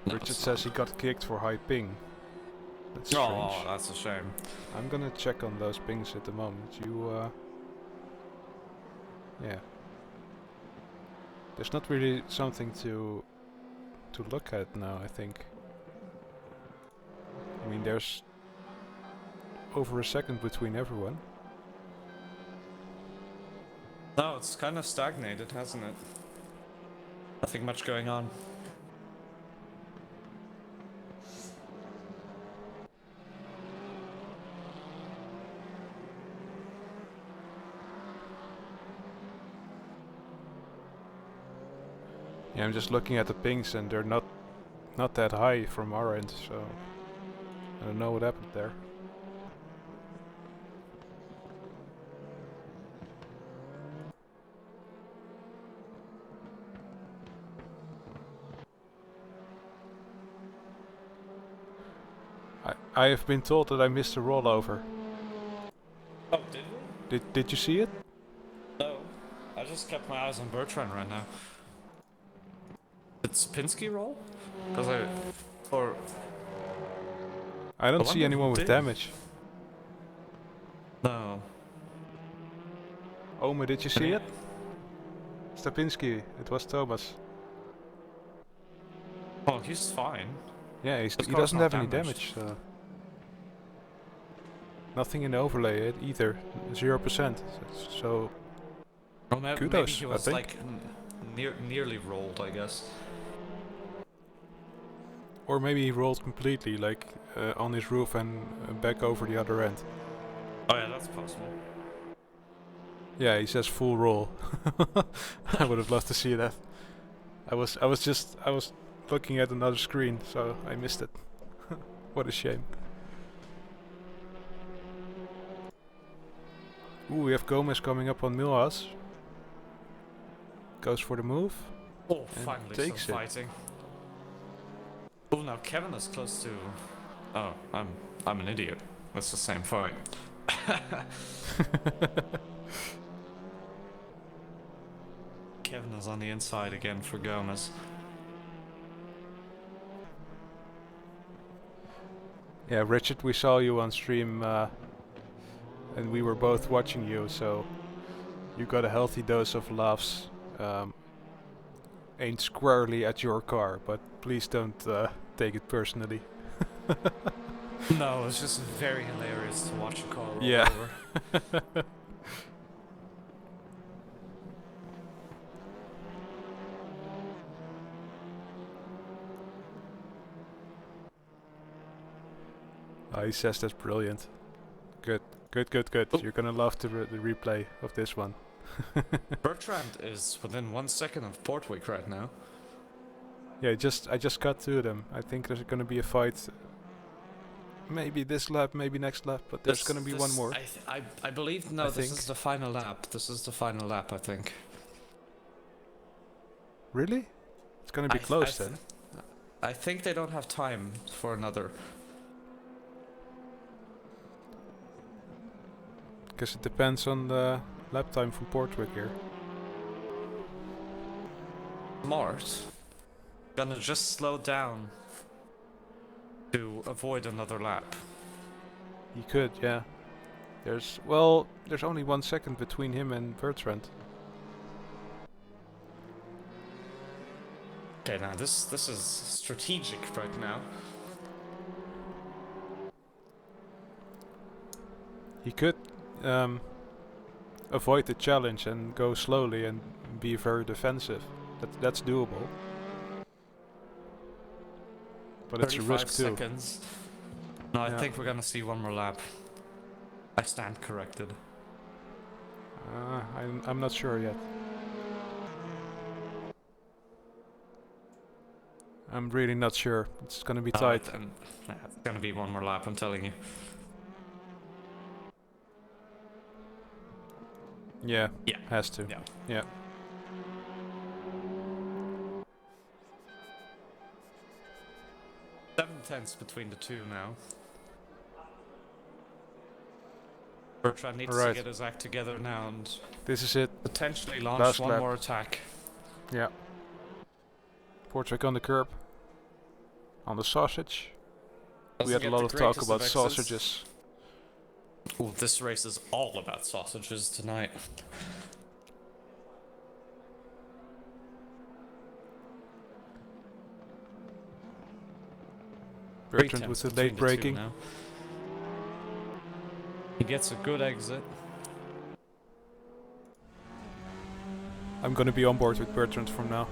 No, Richard it's says he got kicked for high ping. That's not. strange. Oh, that's a shame. I'm gonna check on those pings at the moment. Yeah. There's not really something to look at now, I think. I mean, there's over a second between everyone. No, it's kind of stagnated, hasn't it? Nothing much going on. Yeah, I'm just looking at the pings and they're not that high from our end, so I don't know what happened there. I have been told that I missed a rollover. Oh, did we? Did you see it? No. I just kept my eyes on Bertrand right now. Did Sapinski roll? Because I don't I see wonder anyone who with did. damage. No. Ome, did you see it? Stapinski, it was Thomas. Oh, he's fine. Yeah, His he car's doesn't not have any damaged. damage. So. Nothing in the overlay either, 0%. So Well, maybe kudos, he I was think. like nearly rolled, I guess. Or maybe he rolled completely, like on his roof and back over the other end. Oh yeah, that's possible. Yeah, he says full roll. I would have loved to see that. I was looking at another screen, so I missed it. What a shame. Ooh, we have Gomez coming up on Milhouse. Goes for the move. Oh, And finally takes some it. fighting. Oh, now Kevin is close to. Oh, I'm an idiot. That's the same fight. Kevin is on the inside again for Gomez. Yeah, Richard, we saw you on stream, and we were both watching you, so you got a healthy dose of laughs. Aimed squarely at your car, but please don't take it personally. No, it's just very hilarious to watch a car roll Yeah. over. He says that's brilliant. Good. Oh. You're gonna love the replay of this one. Bertrand is within 1 second of Portwick right now. Yeah, I just got to them. I think there's gonna be a fight. Maybe this lap, maybe next lap, but there's gonna be one more. I believe no. This is the final lap. This is the final lap. I think. Really? It's gonna be close then. I think they don't have time for another. Guess it depends on the lap time from Portwick here. Smart. Gonna just slow down to avoid another lap. He could, yeah. There's only 1 second between him and Bertrand. Okay, now this is strategic right now. He could avoid the challenge and go slowly and be very defensive. That's doable. But it's a risk too. 35 seconds. No, I think we're gonna see one more lap. I stand corrected. I'm not sure yet. I'm really not sure. It's gonna be tight. It's gonna be one more lap, I'm telling you. Yeah. Has to. Yeah. Seven tenths between the two now. Bertrand needs to get his act together now and this is it. Potentially launch Last one lap. more attack. Yeah. Portwick on the curb. On the sausage. We had a lot of talk about sausages. Ooh, this race is all about sausages tonight. Bertrand with the late braking. He gets a good exit. I'm gonna be on board with Bertrand from now.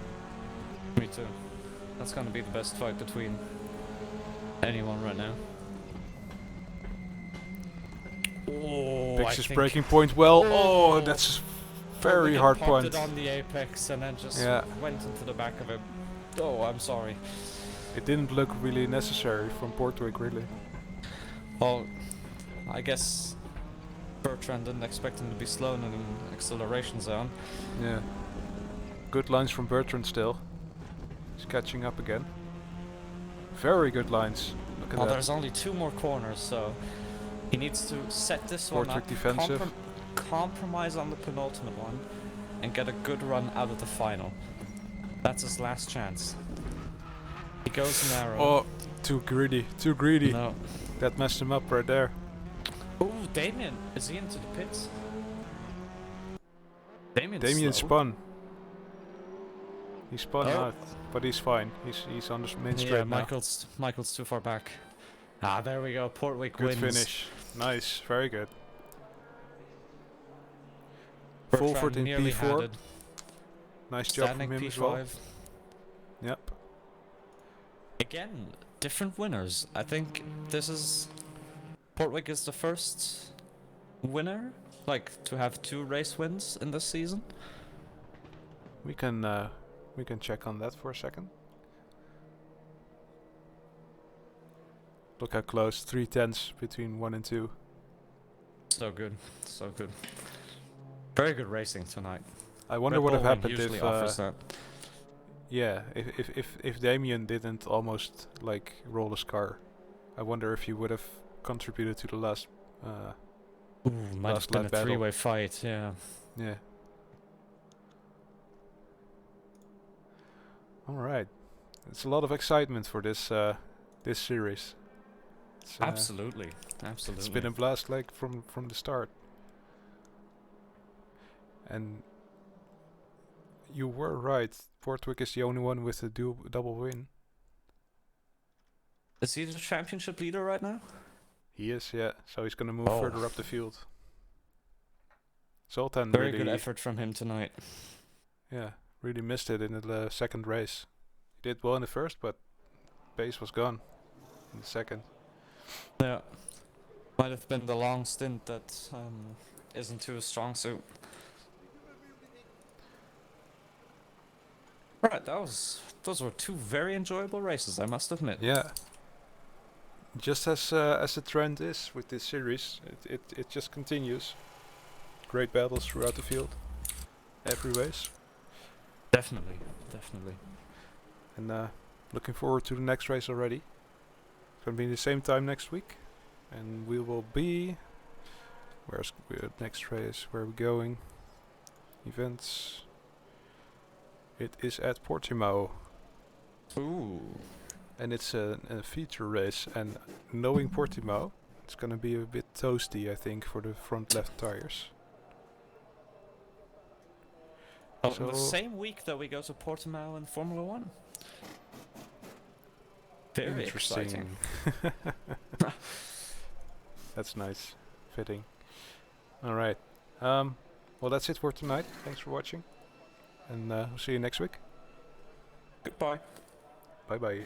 Me too. That's gonna be the best fight between anyone right now. Oh, Picks his braking point well. Oh, that's a very hard point. It on the apex and then just went into the back of it. Oh, I'm sorry. It didn't look really necessary from Portwick, really. Well, I guess Bertrand didn't expect him to be slow in an acceleration zone. Yeah. Good lines from Bertrand still. He's catching up again. Very good lines. Look at that. There's only 2 more corners, so he needs to set this one up, defensive. compromise on the penultimate one, and get a good run out of the final. That's his last chance. He goes narrow. Oh, too greedy. No. That messed him up right there. Oh, Damien. Is he into the pits? Damien spun. He spun out, but he's fine. He's on the main straight now. Michael's too far back. There we go. Portwick wins. Good finish. Nice. Very good. Fulford in P4. Nice job from him as well. Yep. Again, different winners. I think this is... Portwick is the first winner, to have 2 race wins in this season. We can check on that for a second. Look how close, 3 tenths between 1 and 2. So good. Very good racing tonight. I wonder what would have happened if if Damien didn't almost roll his car. I wonder if he would have contributed to the last might have been a 3-way fight, yeah. Alright. It's a lot of excitement for this this series. Absolutely. It's been a blast from the start. And you were right. Portwick is the only one with a double win. Is he the championship leader right now? He is, yeah. So he's gonna move further up the field. Zoltan very good effort from him tonight. Yeah, really missed it in the second race. He did well in the first, but pace was gone in the second. Yeah. Might have been the long stint that isn't too strong suit. Right, those were two very enjoyable races, I must admit. Yeah. Just as the trend is with this series, it just continues. Great battles throughout the field, every race, Definitely, definitely. and looking forward to the next race already. It's gonna be the same time next week, and we will be. Where's next race? Where are we going? Events. It is at Portimao, Ooh. and it's a feature race. And knowing Portimao, it's gonna be a bit toasty, I think, for the front left tires. Oh, So the same week that we go to Portimao in Formula One. Very exciting. That's nice, fitting. All right. Well, that's it for tonight. Thanks for watching, and we'll see you next week. Goodbye. Bye bye.